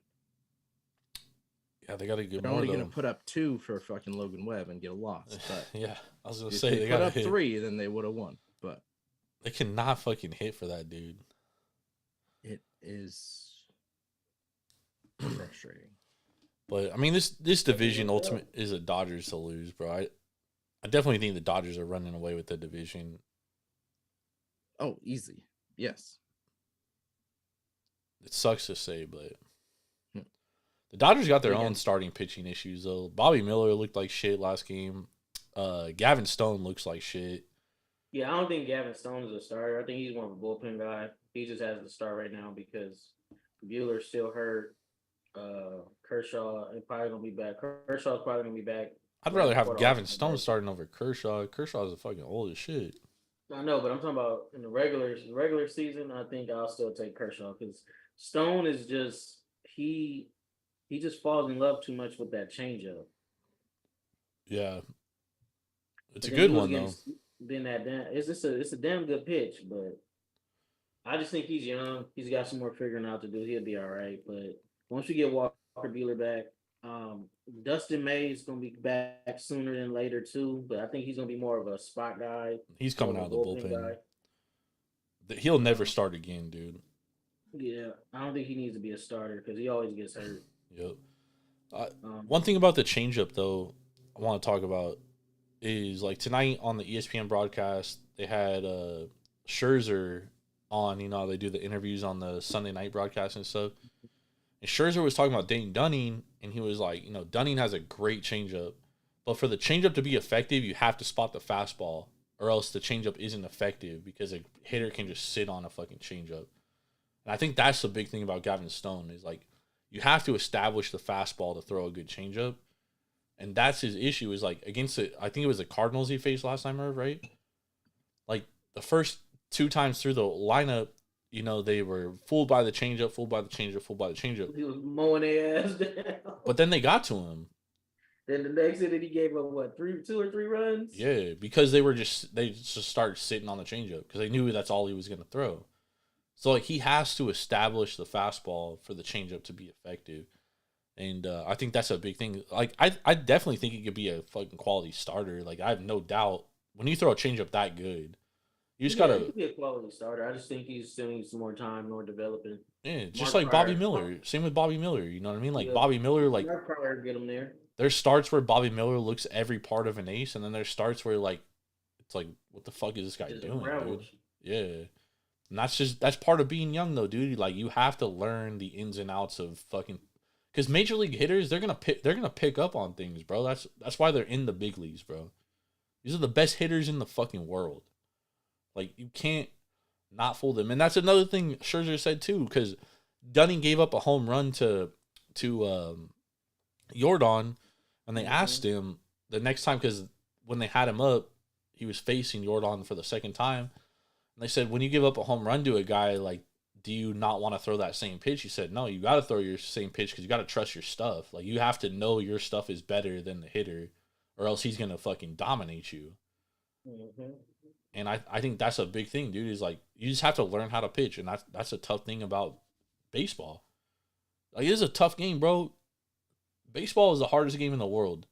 Yeah, they got to get They're more. only going to put up 2 for fucking Logan Webb and get a loss. But yeah, I was going to if say they got up 3, then they would have won. But they cannot fucking hit for that dude. It is frustrating. But I mean, this division ultimate is a Dodgers to lose, bro. I definitely think the Dodgers are running away with the division. Oh, easy. Yes. It sucks to say, but the Dodgers got their own starting pitching issues, though. Bobby Miller looked like shit last game. Gavin Stone looks like shit. Yeah, I don't think Gavin Stone is a starter. I think he's more of a bullpen guy. He just has to start right now because Buehler's still hurt. Kershaw is probably going to be back. Kershaw's probably going to be back. I'd rather have Gavin Stone starting over Kershaw. Kershaw's a fucking old as shit. I know, but I'm talking about in the regular season. I think I'll still take Kershaw because Stone is just he just falls in love too much with that changeup. Yeah, it's a good one though. Then it's a damn good pitch, but I just think he's young. He's got some more figuring out to do. He'll be all right. But once we get Walker Buehler back, Dustin May is going to be back sooner than later too. But I think he's going to be more of a spot guy. He's coming out of the bullpen. He'll never start again, dude. Yeah, I don't think he needs to be a starter because he always gets hurt. Yep. One thing about the changeup, though, I want to talk about is like tonight on the ESPN broadcast, they had Scherzer on. You know, they do the interviews on the Sunday night broadcast and stuff. And Scherzer was talking about Dane Dunning, and he was like, Dunning has a great changeup, but for the changeup to be effective, you have to spot the fastball, or else the changeup isn't effective because a hitter can just sit on a fucking changeup. And I think that's the big thing about Gavin Stone is like you have to establish the fastball to throw a good changeup. And that's his issue is like against it. I think it was the Cardinals he faced last time, right? Like the first 2 times through the lineup, they were fooled by the changeup, fooled by the changeup. He was mowing their ass down. But then they got to him. Then the next inning he gave up 2 or 3 runs? Yeah, because they just started sitting on the changeup because they knew that's all he was going to throw. So like he has to establish the fastball for the changeup to be effective. And I think that's a big thing. Like I definitely think he could be a fucking quality starter. Like I have no doubt when you throw a changeup that good, you just gotta. He could be a quality starter. I just think he still needs some more time, more developing. Yeah, just like Bobby Miller. Same with Bobby Miller. You know what I mean? Like Bobby Miller, like get him there. There's starts where Bobby Miller looks every part of an ace, and then there's starts where like it's like, what the fuck is this guy doing, dude? Yeah. And that's part of being young though, dude. Like you have to learn the ins and outs of fucking Because major league hitters, they're gonna pick up on things, bro. That's why they're in the big leagues, bro. These are the best hitters in the fucking world. Like, you can't not fool them. And that's another thing Scherzer said too, because Dunning gave up a home run to Jordan, and they asked him the next time, because when they had him up, he was facing Jordan for the second time. And they said, when you give up a home run to a guy, like, do you not want to throw that same pitch? He said, no, you got to throw your same pitch because you got to trust your stuff. Like, you have to know your stuff is better than the hitter, or else he's going to fucking dominate you. Mm-hmm. And I think that's a big thing, dude, is like, you just have to learn how to pitch. And that's a tough thing about baseball. Like, it is a tough game, bro. Baseball is the hardest game in the world.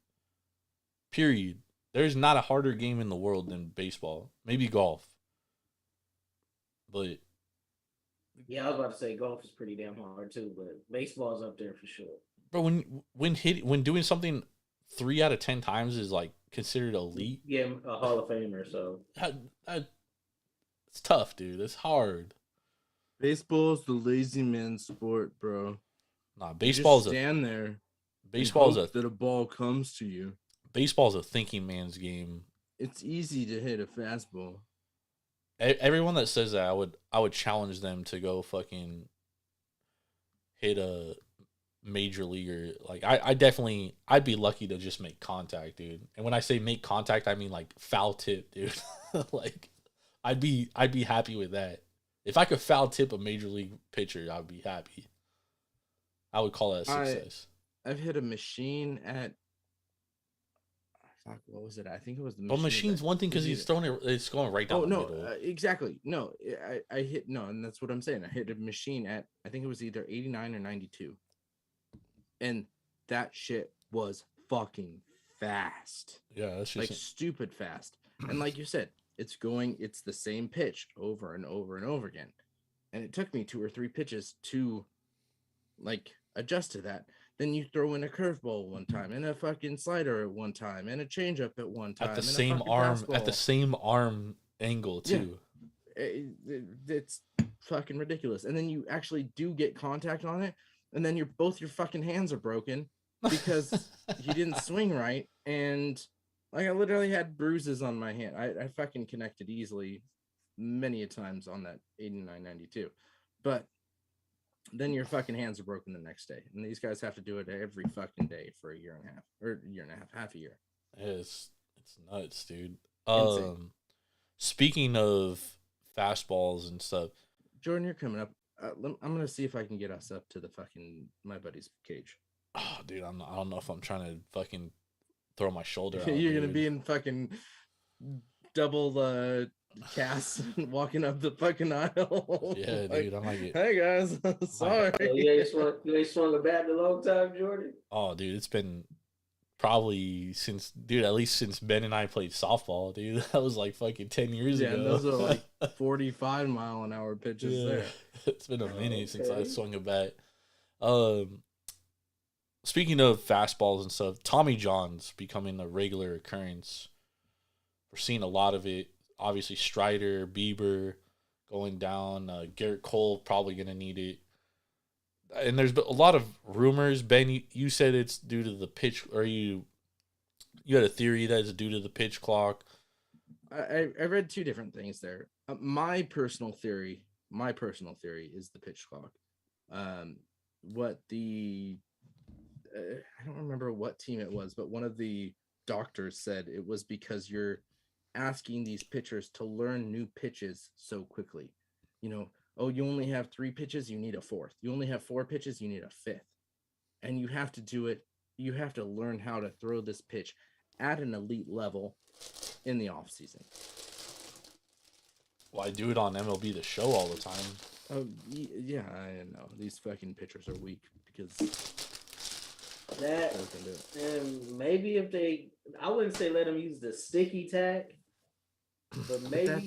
Period. There's not a harder game in the world than baseball. Maybe golf. But yeah, I was about to say golf is pretty damn hard too, but baseball's up there for sure. Bro, when doing something 3 out of 10 times is like considered elite. Yeah, a Hall of Famer. So it's tough, dude. It's hard. Baseball's the lazy man sport, bro. Nah, baseball's stand there. Baseball's that a ball comes to you. Baseball's a thinking man's game. It's easy to hit a fastball. Everyone that says that, I would challenge them to go fucking hit a major leaguer. Like, I'd be lucky to just make contact, dude. And when I say make contact, I mean like foul tip, dude. Like, I'd be happy with that. If I could foul tip a major league pitcher, I'd be happy. I would call that a success. I've hit a machine at. Fuck, what was it? I think it was the machine. But machine's one thing because he's throwing it. It's going right down the middle. Exactly. No, I hit and that's what I'm saying. I hit a machine at, I think it was either 89 or 92, and that shit was fucking fast. Yeah, that's just like stupid fast. And like you said, it's the same pitch over and over and over again, and it took me 2 or 3 pitches to like adjust to that. Then you throw in a curveball one time, and a fucking slider at one time, and a changeup at one time, at the same arm angle too. Yeah. It's fucking ridiculous. And then you actually do get contact on it, and then both your fucking hands are broken because you didn't swing right. And like, I literally had bruises on my hand. I fucking connected easily many a times on that 89-92, but then your fucking hands are broken the next day, and these guys have to do it every fucking day for a year and a half, or a year and a half, half a year. It's nuts, dude. Speaking of fastballs and stuff, Jordan, you're coming up. I'm gonna see if I can get us up to the fucking my buddy's cage. Oh, dude, I don't know if I'm trying to fucking throw my shoulder out. You're gonna be in fucking double cast walking up the fucking aisle. Yeah, like, dude, I might get. Hey guys, sorry. You ain't swung a bat in a long time, Jordan. Oh, dude, it's been probably at least since Ben and I played softball, dude. That was like fucking 10 years ago. Yeah, those are like 45-mile-an-hour pitches there. It's been a minute since I swung a bat. Speaking of fastballs and stuff, Tommy John's becoming a regular occurrence. We're seeing a lot of it. Obviously, Strider, Bieber going down. Garrett Cole probably going to need it. And there's a lot of rumors. Ben, you said it's due to the pitch, or you had a theory that it's due to the pitch clock. I read 2 different things there. My personal theory is the pitch clock. What the I don't remember what team it was, but one of the doctors said it was because you're asking these pitchers to learn new pitches so quickly. You know, oh, you only have 3 pitches, you need a 4th. You only have 4 pitches, you need a 5th. And you have to do it. You have to learn how to throw this pitch at an elite level in the off season. Well, I do it on MLB The Show all the time. Oh, yeah, I know. These fucking pitchers are weak because that, and maybe if they, I wouldn't say let them use the sticky tack, but maybe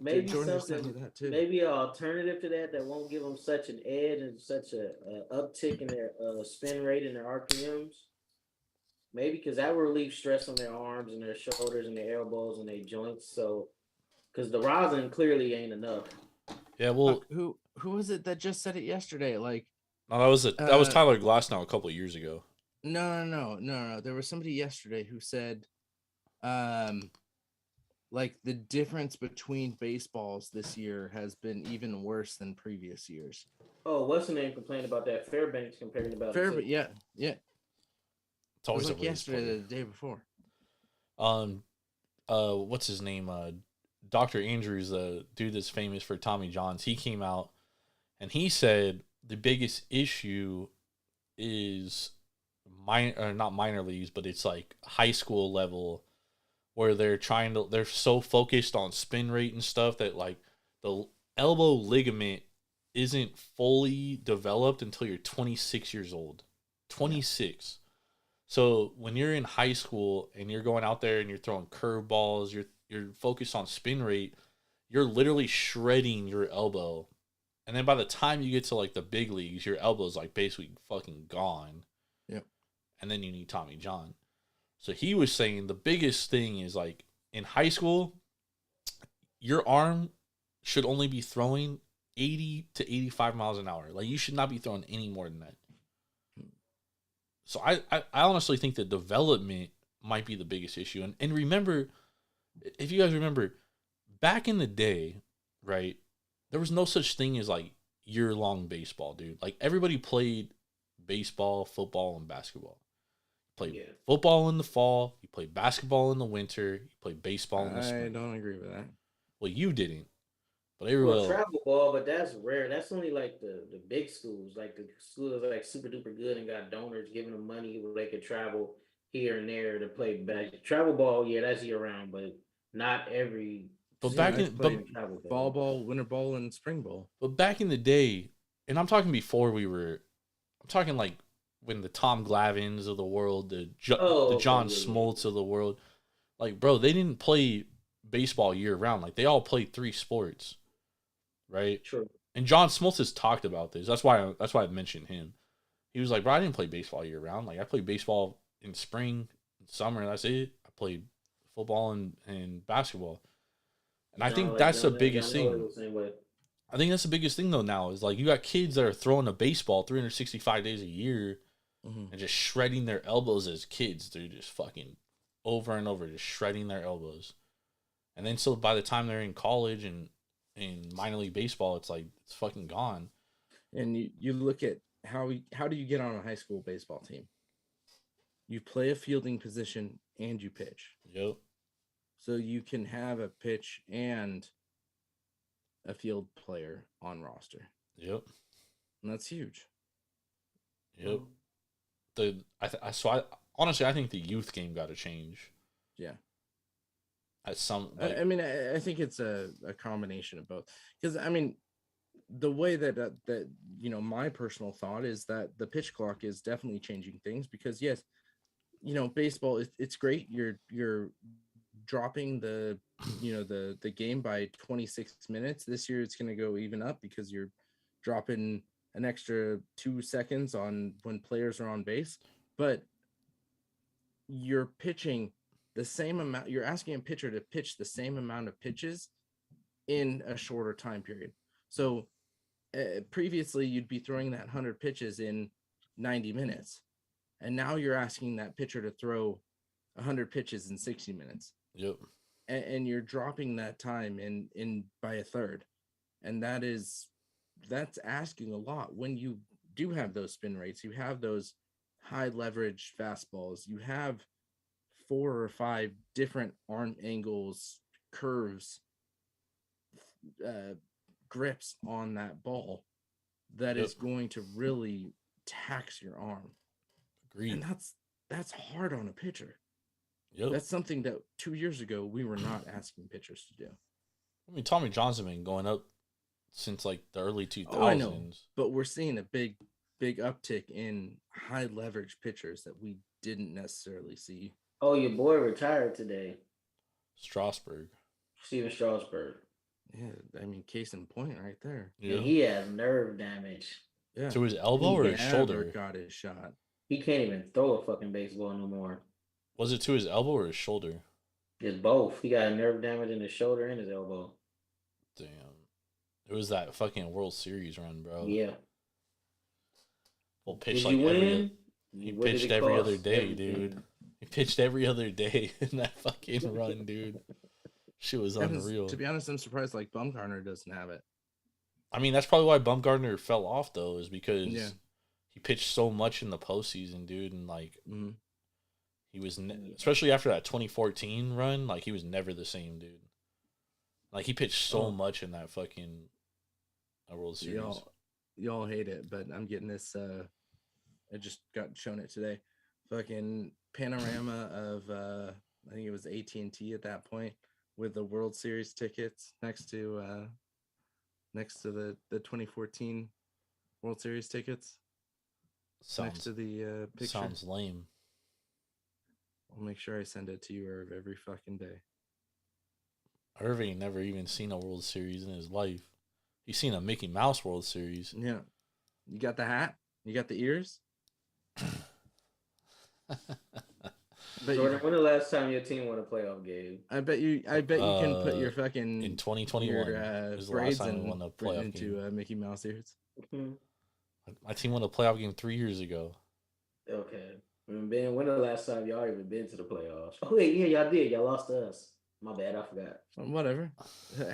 maybe something, maybe an alternative to that won't give them such an edge and such a uptick in their spin rate and their RPMs. Maybe because that will relieve stress on their arms and their shoulders and their elbows and their joints. So, because the rosin clearly ain't enough. Yeah, well, who was it that just said it yesterday? Like, No, that was Tyler Glasnow a couple of years ago. No. There was somebody yesterday who said, like the difference between baseballs this year has been even worse than previous years. Oh, what's the name complained about that? Fairbanks complaining about it. Yeah. It's always it was like yesterday or the day before. What's his name? Dr. Andrews, the dude that's famous for Tommy Johns. He came out and he said the biggest issue is not minor leagues, but it's like high school level where they're so focused on spin rate and stuff that like the elbow ligament isn't fully developed until you're 26 years old. 26. Yeah. So when you're in high school and you're going out there and you're throwing curveballs, you're focused on spin rate, you're literally shredding your elbow. And then by the time you get to like the big leagues, your elbow's like basically fucking gone. Yep. And then you need Tommy John. So he was saying the biggest thing is like in high school, your arm should only be throwing 80 to 85 miles an hour. Like you should not be throwing any more than that. So I honestly think the development might be the biggest issue. And remember, if you guys remember, back in the day, right, there was no such thing as like year-long baseball, dude. Like everybody played baseball, football, and basketball. You played football in the fall, you played basketball in the winter, you played baseball in the spring. I don't agree with that. Well, you didn't. But everyone travel ball, but that's rare. That's only like the big schools, like the schools that are like super duper good and got donors giving them money where they could travel here and there to play back. Travel ball, yeah, that's year round, but not every. But back in fall ball, winter ball, and spring ball. But back in the day, and I'm talking before I'm talking like when the Tom Glavins of the world, the John Smoltz of the world, like bro, they didn't play baseball year round. Like they all played 3 sports. Right. True. And John Smoltz has talked about this. That's why I mentioned him. He was like, bro, I didn't play baseball year round. Like I played baseball in spring, summer, that's it. I played football and basketball. And I think that's the biggest thing. I think that's the biggest thing though now is like you got kids that are throwing a baseball 365 days a year and just shredding their elbows as kids. They're just fucking over and over, just shredding their elbows. And then so by the time they're in college and in minor league baseball, it's like it's fucking gone. And you look at how do you get on a high school baseball team? You play a fielding position and you pitch. Yep. So you can have a pitch and a field player on roster. Yep. And that's huge. Yep. Honestly, I think the youth game got to change. Yeah. I mean, I think it's a combination of both. Because I mean, the way that my personal thought is that the pitch clock is definitely changing things. Because yes, baseball it's great. You're dropping the game by 26 minutes. This year it's going to go even up because you're dropping an extra 2 seconds on when players are on base, but you're pitching the same amount. You're asking a pitcher to pitch the same amount of pitches in a shorter time period. So previously you'd be throwing that 100 pitches in 90 minutes. And now you're asking that pitcher to throw 100 pitches in 60 minutes. Yep. And you're dropping that time in by a third. And that's asking a lot. When you do have those spin rates, you have those high leverage fastballs, you have 4 or 5 different arm angles, curves, grips on that ball that is going to really tax your arm. Agreed. And that's hard on a pitcher. Yep. That's something that 2 years ago we were not asking pitchers to do. I mean, Tommy John's been going up since like the early 2000s. Oh, I know, but we're seeing a big uptick in high leverage pitchers that we didn't necessarily see. Oh, your boy retired today. Steven Strasburg. Yeah, I mean, case in point right there. Yeah. And he has nerve damage. Yeah. To his elbow or his shoulder? Got his shot. He can't even throw a fucking baseball no more. Was it to his elbow or his shoulder? It's both. He got nerve damage in his shoulder and his elbow. Damn. It was that fucking World Series run, bro. Yeah. Well, pitch Did you win? He pitched every other day, dude. He pitched every other day in that fucking run, dude. Shit was unreal. To be honest, I'm surprised like Bumgarner doesn't have it. I mean, that's probably why Bumgarner fell off though, is because he pitched so much in the postseason, dude, and like he was especially after that 2014 run, like he was never the same, dude. Like he pitched so much in that fucking World Series. Y'all hate it, but I'm getting this. I just got shown it today. Fucking panorama of I think it was AT&T at that point with the World Series tickets next to the 2014 World Series tickets. Next to the picture. Sounds lame. I'll make sure I send it to you, Irv, every fucking day. Irv ain't never even seen a World Series in his life. He's seen a Mickey Mouse World Series. Yeah. You got the hat? You got the ears? Jordan, when the last time your team won a playoff game? I bet you can put your fucking in 2021 braids and won a playoff into Mickey Mouse ears. Mm-hmm. My team won a playoff game 3 years ago. Okay. Ben, when the last time y'all even been to the playoffs? Oh wait, yeah, y'all did. Y'all lost to us. My bad, I forgot. Whatever.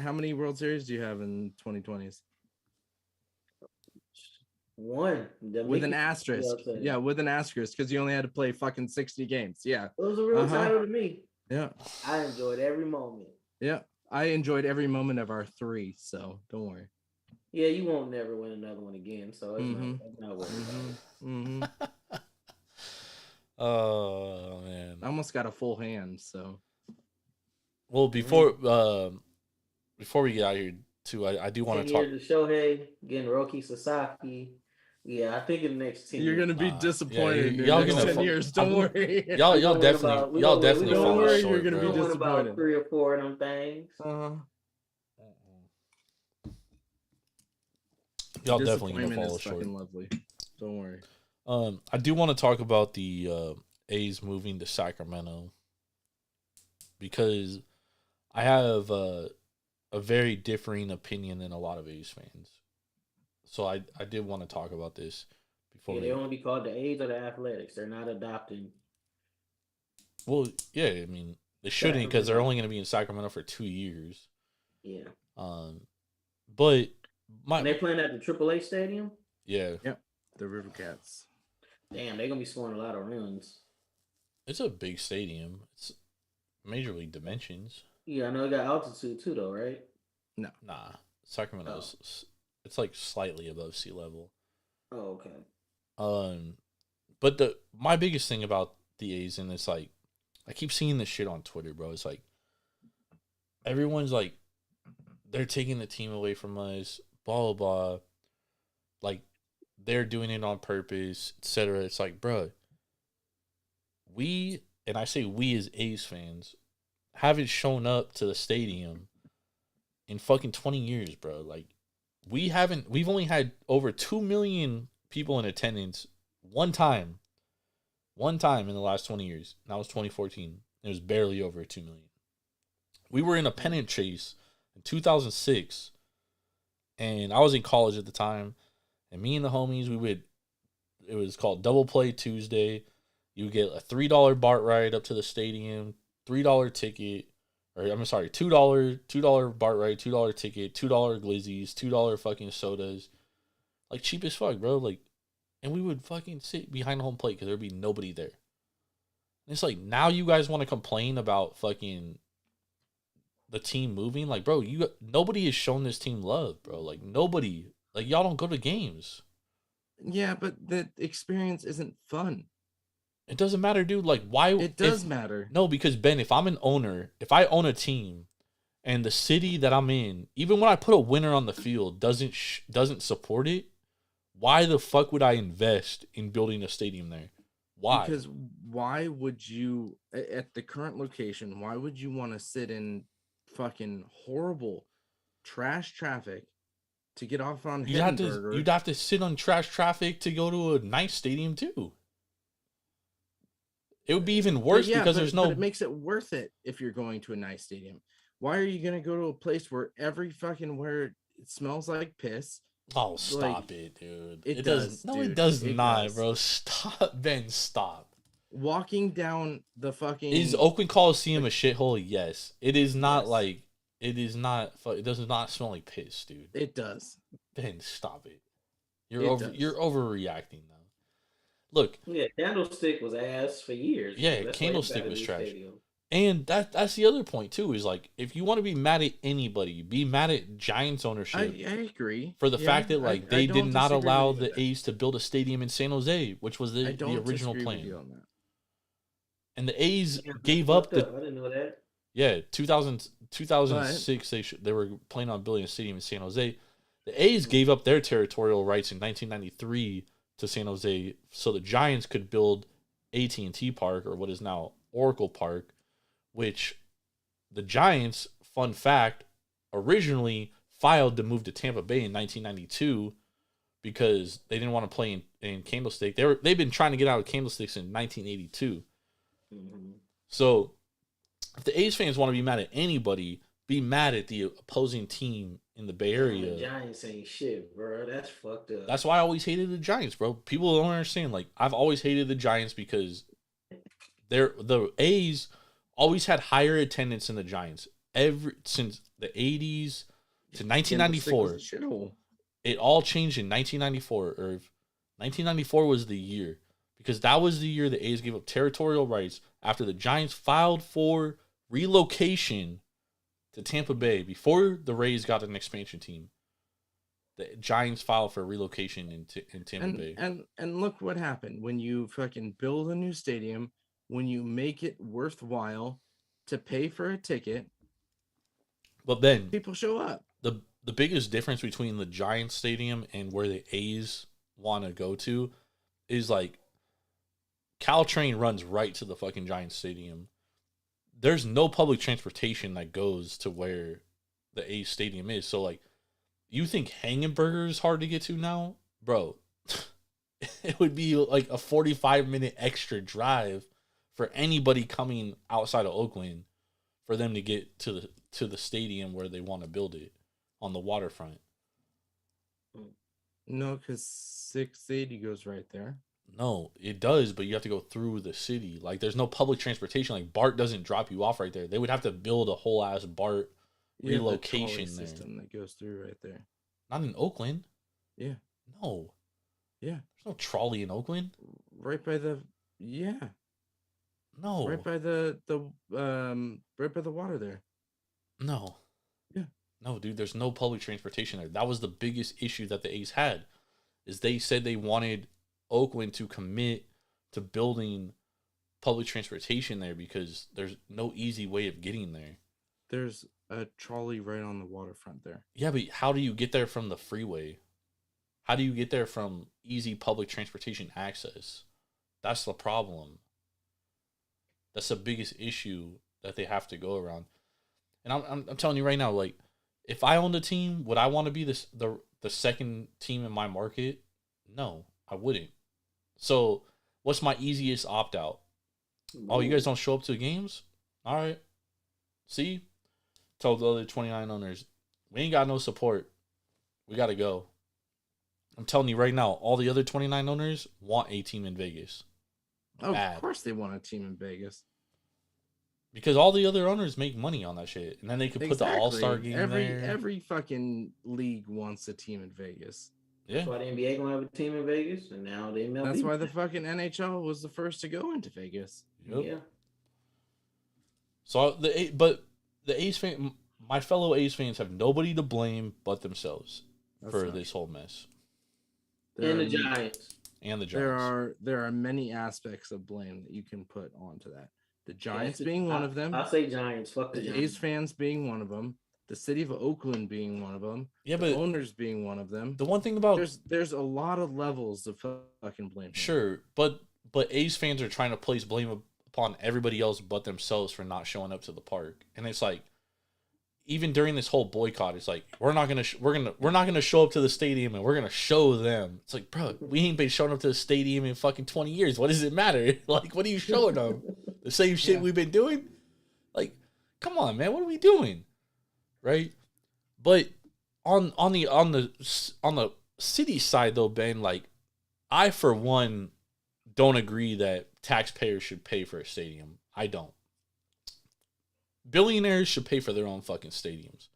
How many World Series do you have in 2020s? One. With an asterisk. Yeah, with an asterisk, because you only had to play fucking 60 games. Yeah. It was a real title to me. Yeah. I enjoyed every moment. Yeah. I enjoyed every moment of our 3, so don't worry. Yeah, you won't never win another one again, so it's not worth it. Oh, man. I almost got a full hand, so. Well, before we get out of here, too, I do want to talk. To Shohei, getting Roki Sasaki. Yeah, I think in the next 10 years. You're going to be disappointed in y'all the next 10 years. Don't worry. Y'all definitely don't worry, short, you're going to be disappointed. About 3 or 4 of them things. Y'all definitely going to fall short. Lovely. Don't worry. I do want to talk about the A's moving to Sacramento because I have a very differing opinion than a lot of A's fans. So I did want to talk about this before. Yeah, they only be called the A's or the Athletics. They're not adopting. Well, yeah, I mean they shouldn't because they're only going to be in Sacramento for 2 years. Yeah. But and they're playing at the AAA stadium. Yeah. Yep. The River Cats. Damn, they're gonna be scoring a lot of runs. It's a big stadium. It's Major League dimensions. Yeah, I know it got altitude too, though, right? No. Nah. Sacramento's it's like slightly above sea level. Oh, okay. But my biggest thing about the A's, and it's like I keep seeing this shit on Twitter, bro. It's like everyone's like they're taking the team away from us, blah blah blah. Like they're doing it on purpose, etc. It's like, bro, and I say we as A's fans, haven't shown up to the stadium in fucking 20 years, bro. Like, we've only had over 2 million people in attendance one time in the last 20 years. That was 2014. It was barely over 2 million. We were in a pennant chase in 2006, and I was in college at the time. And me and the homies, it was called Double Play Tuesday. You would get a $3 BART ride up to the stadium, $3 ticket, or I'm sorry, $2 BART ride, $2 ticket, $2 glizzies, $2 fucking sodas. Like cheap as fuck, bro. Like, and we would fucking sit behind home plate because there'd be nobody there. And it's like, now you guys want to complain about fucking the team moving? Like, bro, nobody has shown this team love, bro. Like, nobody. Like, y'all don't go to games. Yeah, but the experience isn't fun. It doesn't matter, dude. Like, why? It does matter. No, because, Ben, if I'm an owner, if I own a team and the city that I'm in, even when I put a winner on the field, doesn't support it, why the fuck would I invest in building a stadium there? Why? Because why would you, at the current location, why would you want to sit in fucking horrible trash traffic to get off on Hindenburger? You'd have to sit on trash traffic to go to a nice stadium too. It would be even worse because there's no. But it makes it worth it if you're going to a nice stadium. Why are you gonna go to a place where every fucking where it smells like piss, Oh, stop it, dude. It does. No, dude. it does It not, does. bro. Stop, Ben. Stop. Walking down the fucking Is Oakland Coliseum a shithole? Yes. It is not Yes. like it is not. It does not smell like piss, dude. It does. Ben, stop it. It does. You're overreacting now. Look. Yeah, Candlestick was ass for years. Yeah, Candlestick was trash. And that's the other point too. Is like if you want to be mad at anybody, be mad at Giants ownership. I agree for the fact that like they did not allow the that. A's to build a stadium in San Jose, which was the original plan. And the A's gave up the. I didn't know that. Yeah, 2006, they were planning on building a stadium in San Jose. The A's gave up their territorial rights in 1993 to San Jose, so the Giants could build AT&T Park, or what is now Oracle Park, which the Giants, fun fact, originally filed to move to Tampa Bay in 1992 because they didn't want to play in Candlestick. They've been trying to get out of Candlesticks in 1982. Mm-hmm. So if the A's fans want to be mad at anybody, be mad at the opposing team in the Bay Area. The Giants ain't shit, bro. That's fucked up. That's why I always hated the Giants, bro. People don't understand. Like, I've always hated the Giants because the A's always had higher attendance than the Giants since the 80s to 1994. It all changed in 1994, or 1994 was the year, because that was the year the A's gave up territorial rights after the Giants filed for relocation to Tampa Bay before the Rays got an expansion team. The Giants filed for relocation in Tampa Bay. And look what happened when you fucking build a new stadium, when you make it worthwhile to pay for a ticket. But then people show up. The biggest difference between the Giants stadium and where the A's want to go to is like Caltrain runs right to the fucking Giants stadium. There's no public transportation that goes to where the A's stadium is. So like, you think Hangenberger is hard to get to now? Bro, it would be like a 45-minute extra drive for anybody coming outside of Oakland for them to get to the stadium where they want to build it on the waterfront. No, because 680 goes right there. No, it does, but you have to go through the city. Like, there's no public transportation. Like, BART doesn't drop you off right there. They would have to build a whole ass BART relocation there. System that goes through right there. Not in Oakland. Yeah. No. Yeah. There's no trolley in Oakland. Right by the No. Right by the right by the water there. No. Yeah. No, dude, there's no public transportation there. That was the biggest issue that the A's had, is they said they wanted Oakland to commit to building public transportation there because there's no easy way of getting there. There's a trolley right on the waterfront there. Yeah, but how do you get there from the freeway? How do you get there from easy public transportation access? That's the problem. That's the biggest issue that they have to go around. And I'm telling you right now, like, if I owned a team, would I want to be the second team in my market? No, I wouldn't. So, what's my easiest opt out? Oh, you guys don't show up to games? All right. See? Told the other 29 owners, we ain't got no support. We got to go. I'm telling you right now, all the other 29 owners want a team in Vegas. Oh, of course they want a team in Vegas. Because all the other owners make money on that shit. And then they could put the All-Star game there. Every fucking league wants a team in Vegas. Yeah. That's why the NBA gonna have a team in Vegas, and now the MLB. That's why the fucking NHL was the first to go into Vegas. Yep. Yeah. So the A's fan, my fellow A's fans have nobody to blame but themselves for this whole mess. And the Giants. And the Giants. There are many aspects of blame that you can put onto that. The Giants being one of them. I'll say Giants. Fuck the Giants. A's fans being one of them. The city of Oakland being one of them. Yeah, the but owners being one of them. The one thing about there's a lot of levels of fucking blame. Sure, but A's fans are trying to place blame upon everybody else but themselves for not showing up to the park, and it's like, even during this whole boycott, it's like we're not gonna show up to the stadium and we're gonna show them. It's like, bro, we ain't been showing up to the stadium in fucking 20 years. What does it matter? Like, what are you showing them? The same shit we've been doing? Like, come on, man, what are we doing? Right? But on the city side though, Ben, like I for one don't agree that taxpayers should pay for a stadium. I don't. Billionaires should pay for their own fucking stadiums.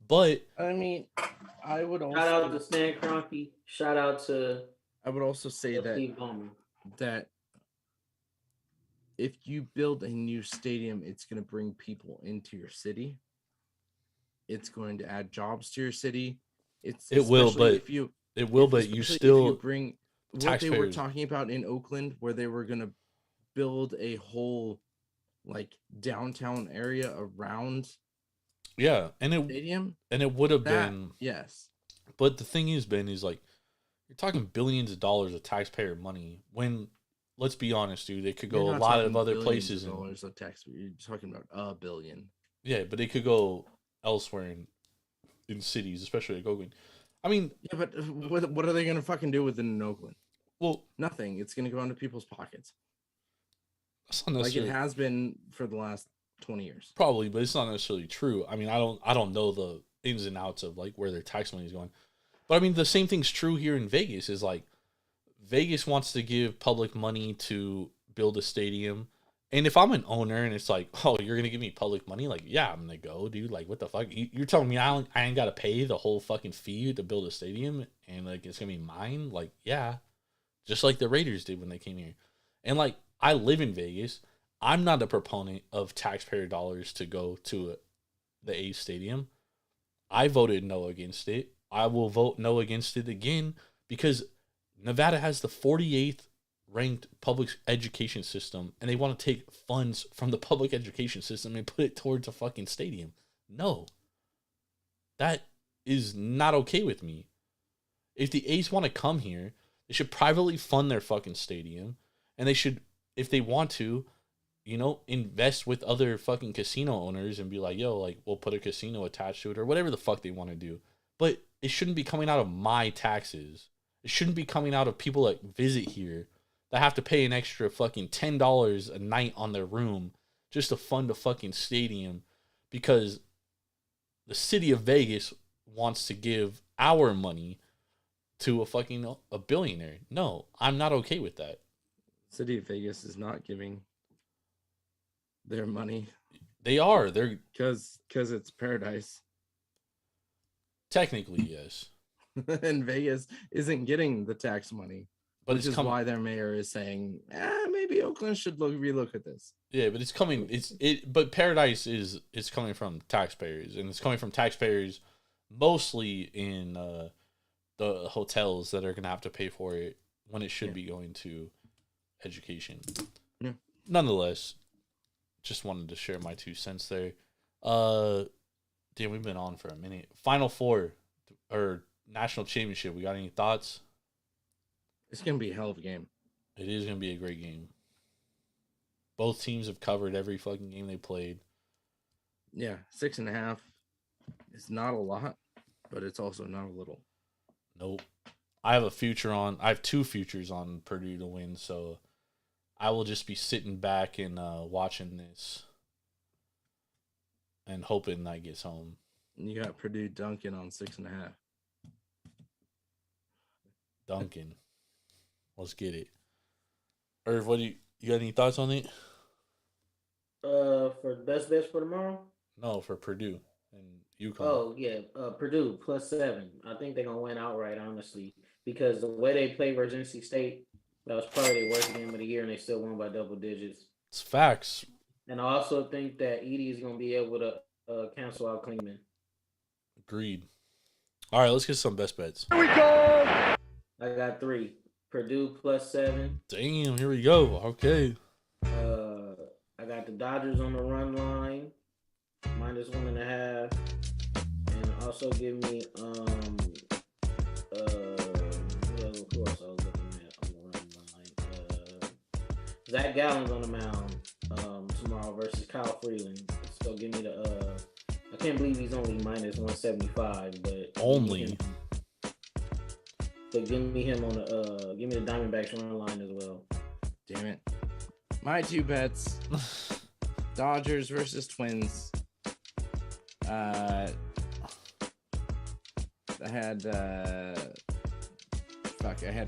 But I mean, I would also shout out to Stan Kroenke. Shout out to. I would also say that if you build a new stadium, it's going to bring people into your city. It's going to add jobs to your city. It will, but you still bring what they were talking about in Oakland, where they were going to build a whole like downtown area around. Yeah, and stadium, and it would have been yes. But the thing is, Ben, is like you're talking billions of dollars of taxpayer money. When let's be honest, dude, it could go a lot of other places. Dollars of tax. You're talking about $1 billion. Yeah, but it could go elsewhere in cities, especially like Oakland. I mean, yeah, but what are they gonna fucking do with it in Oakland? Well, nothing. It's gonna go into people's pockets. That's not like it has been for the last 20 years. Probably, but it's not necessarily true. I mean, I don't know the ins and outs of like where their tax money is going. But I mean, the same thing's true here in Vegas. Is like Vegas wants to give public money to build a stadium. And if I'm an owner and it's like, oh, you're going to give me public money? Like, yeah, I'm going to go, dude. Like, what the fuck? You're telling me I ain't got to pay the whole fucking fee to build a stadium and, like, it's going to be mine? Like, yeah. Just like the Raiders did when they came here. And, like, I live in Vegas. I'm not a proponent of taxpayer dollars to go to the A's stadium. I voted no against it. I will vote no against it again because Nevada has the 48th ranked public education system, and they want to take funds from the public education system and put it towards a fucking stadium. No. That is not okay with me. If the A's want to come here, they should privately fund their fucking stadium, and they should, if they want to, you know, invest with other fucking casino owners and be like, yo, like, we'll put a casino attached to it or whatever the fuck they want to do. But it shouldn't be coming out of my taxes. It shouldn't be coming out of people that visit here that have to pay an extra fucking $10 a night on their room just to fund a fucking stadium because the city of Vegas wants to give our money to a billionaire. No, I'm not okay with that. City of Vegas is not giving their money. They're because it's paradise. Technically, yes. And Vegas isn't getting the tax money. But which is why their mayor is saying, maybe Oakland should relook at this. Yeah, but it's coming. But paradise is coming from taxpayers, and it's coming from taxpayers mostly in the hotels that are going to have to pay for it when it should be going to education. Yeah. Nonetheless, just wanted to share my 2 cents there. Damn, we've been on for a minute. Final Four or national championship. We got any thoughts? It's going to be a hell of a game. It is going to be a great game. Both teams have covered every fucking game they played. Yeah, 6.5 is not a lot, but it's also not a little. Nope. I have 2 futures on Purdue to win, so I will just be sitting back and watching this and hoping that gets home. You got Purdue Duncan on 6.5. Duncan. Let's get it. Irv, what you got any thoughts on it? For best bets for tomorrow? No, for Purdue and UConn. Oh yeah, Purdue +7. I think they're gonna win outright, honestly, because the way they play versus NC State, that was probably their worst game of the year, and they still won by double digits. It's facts. And I also think that Edie is gonna be able to cancel out Klingman. Agreed. All right, let's get some best bets. Here we go. I got 3. Purdue +7. Damn, here we go. Okay. I got the Dodgers on the run line, -1.5, and also give me who else I was looking at on the run line. Zach Gallen's on the mound tomorrow versus Kyle Freeland. So give me the I can't believe he's only -175, but only. But give me him on the give me the Diamondbacks run line as well. Damn it. My 2 bets. Dodgers versus Twins. I had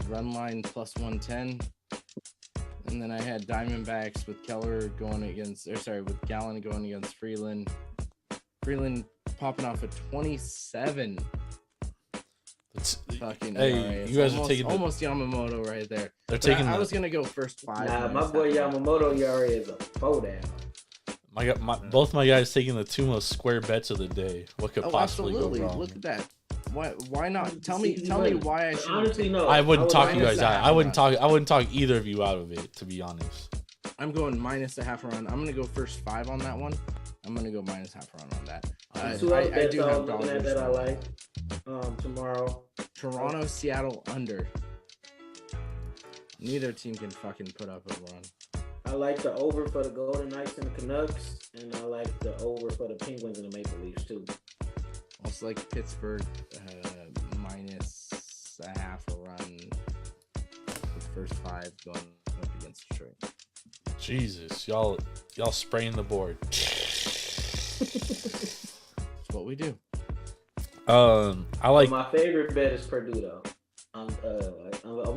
run line plus 110. And then I had Diamondbacks with Gallon going against Freeland. Freeland popping off a 27. Fucking hey, you guys are taking almost Yamamoto right there. I was gonna go first 5. Nah, my boy Yamamoto ERA is a 4 down. Both my guys taking the 2 most square bets of the day. What could possibly go wrong? Look at that. Why not? Tell me why I should. Honestly, no. I wouldn't talk you guys out. I wouldn't talk either of you out of it, to be honest. I'm going minus a half a run. I'm gonna go first 5 on that one. I'm gonna go minus half a run on that. I do have Dodgers that I like. Tomorrow, Toronto, Seattle under. Neither team can fucking put up a run. I like the over for the Golden Knights and the Canucks, and I like the over for the Penguins and the Maple Leafs too. Also like Pittsburgh minus a half a run. The first 5 going up against Detroit. Jesus, y'all spraying the board. That's what we do. I like. My favorite bet is Purdue though. I'm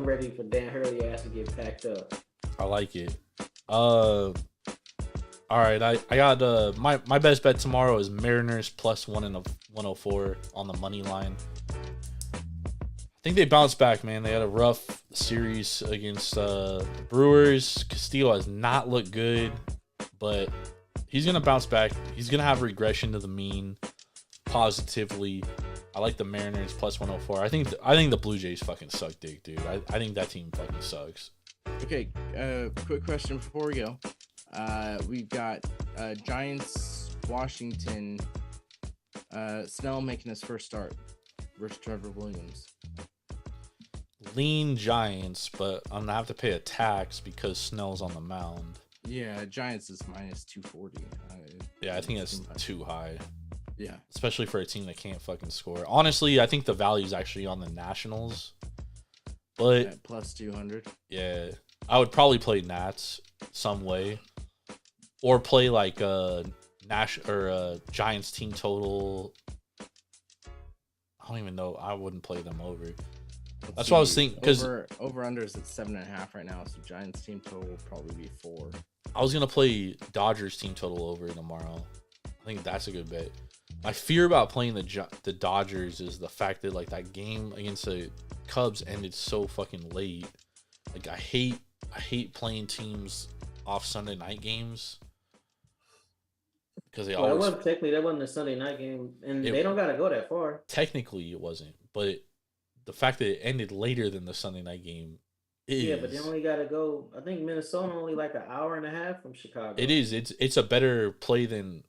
ready for Dan Hurley ass to get packed up. I like it. All right, I got my best bet tomorrow is Mariners plus 104 on the money line. I think they bounced back, man. They had a rough series against the Brewers. Castillo has not looked good, but he's gonna bounce back. He's gonna have regression to the mean positively. I like the Mariners plus 104. I think the Blue Jays fucking suck dick, dude. I think that team fucking sucks. Okay, quick question before we go. We've got Giants, Washington, Snell making his first start versus Trevor Williams. Lean Giants, but I'm gonna have to pay a tax because Snell's on the mound. Yeah, Giants is minus 240. Yeah, I think it's too high. Yeah, especially for a team that can't fucking score. Honestly, I think the value is actually on the Nationals, but at plus 200. Yeah, I would probably play Nats some way, or play like Giants team total. I don't even know. I wouldn't play them over. That's what I was thinking. Because over under is at 7.5 right now, so Giants team total will probably be 4. I was gonna play Dodgers team total over tomorrow. I think that's a good bet. My fear about playing the Dodgers is the fact that like that game against the Cubs ended so fucking late. Like I hate playing teams off Sunday night games because they always. That wasn't a Sunday night game, and they don't gotta go that far. Technically, it wasn't, but the fact that it ended later than the Sunday night game is. Yeah, but they only gotta go. I think Minnesota only like an hour and a half from Chicago. It is. It's a better play than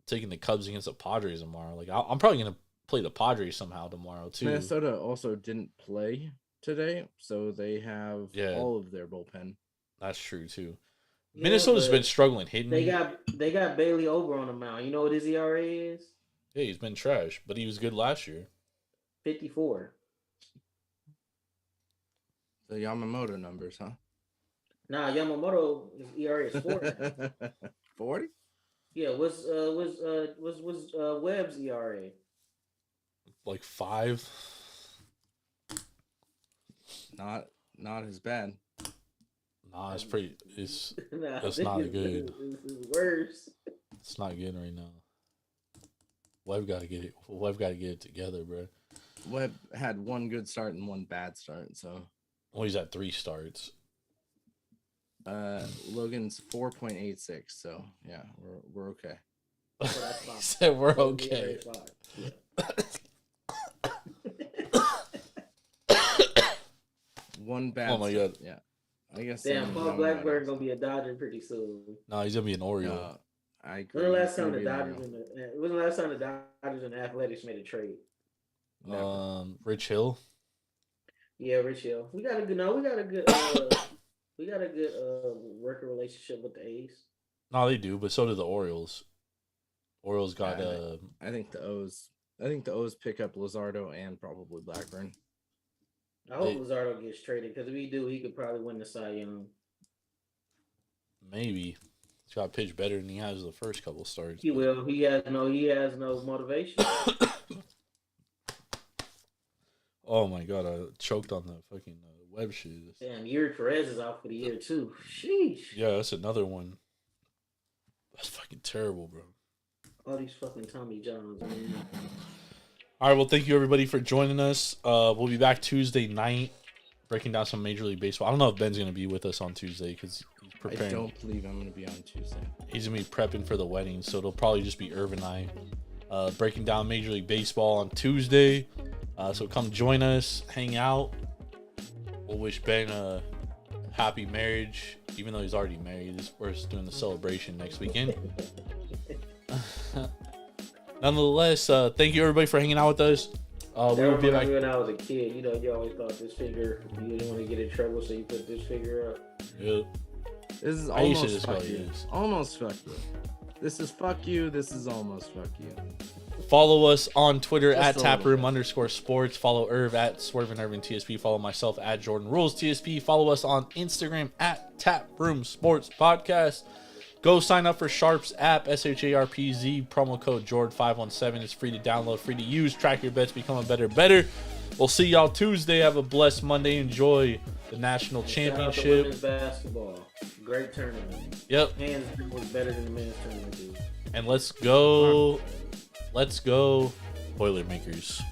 taking the Cubs against the Padres tomorrow. Like I'm probably gonna play the Padres somehow tomorrow too. Minnesota also didn't play today, so they have all of their bullpen. That's true too. Yeah, Minnesota's been struggling hitting. They got Bailey Ober on the mound. You know what his ERA is? Yeah, he's been trash, but he was good last year. 54. The Yamamoto numbers, huh? Nah, Yamamoto his ERA is 40. 40? Yeah, was Webb's ERA? Like 5. Not as bad. Nah, it's pretty. It's not good. It's worse. It's not good right now. Webb got to get it. Webb got to get it together, bro. Webb had one good start and one bad start, so. Well, he's at 3 starts. Logan's 4.86, so yeah, we're okay. He said we're okay. One bad. Oh my god. Yeah, I guess. Damn, Paul Blackburn gonna be a Dodger pretty soon. No, he's gonna be an Oriole. I agree. When the last time the Dodgers and the Athletics made a trade? Rich Hill. Yeah, Rich Hill. We got a good working relationship with the A's. No, they do, but so do the Orioles. Orioles got I think the O's pick up Luzardo and probably Blackburn. I hope Luzardo gets traded because if he do, he could probably win the Cy Young. Maybe. He's got to pitch better than he has the first couple starts. He will. He has no motivation. Oh my god, I choked on the fucking web shoes. Damn, Yuri Perez is out for the year too. Sheesh. Yeah, that's another one. That's fucking terrible, bro. All these fucking Tommy Johns, man. All right, well, thank you everybody for joining us. We'll be back Tuesday night, breaking down some Major League Baseball. I don't know if Ben's gonna be with us on Tuesday because he's preparing. I don't believe I'm gonna be on Tuesday. He's gonna be prepping for the wedding, so it'll probably just be Irv and I breaking down Major League Baseball on Tuesday. So come join us, hang out. We'll wish Ben a happy marriage, even though he's already married. We're just doing the celebration next weekend. Nonetheless, thank you everybody for hanging out with us. We'll be back. When I was a kid, you know, you always thought this figure, you didn't want to get in trouble, so you put this figure up. Yeah. This is almost fuck you. Almost fuck you. This is fuck you. This is almost fuck you. Follow us on Twitter at taproom_sports. Follow Irv at SwervinIrvingTSP. Follow myself at Jordan Rules TSP. Follow us on Instagram at Taproom Sports Podcast. Go sign up for Sharps app, SHARPZ, promo code Jord517. It's free to download, free to use. Track your bets, become a better. We'll see y'all Tuesday. Have a blessed Monday. Enjoy the national championship. Shout out to women's basketball. Great tournament. Yep. Hands was better than the men's tournament, dude. And let's go. Let's go, Boilermakers.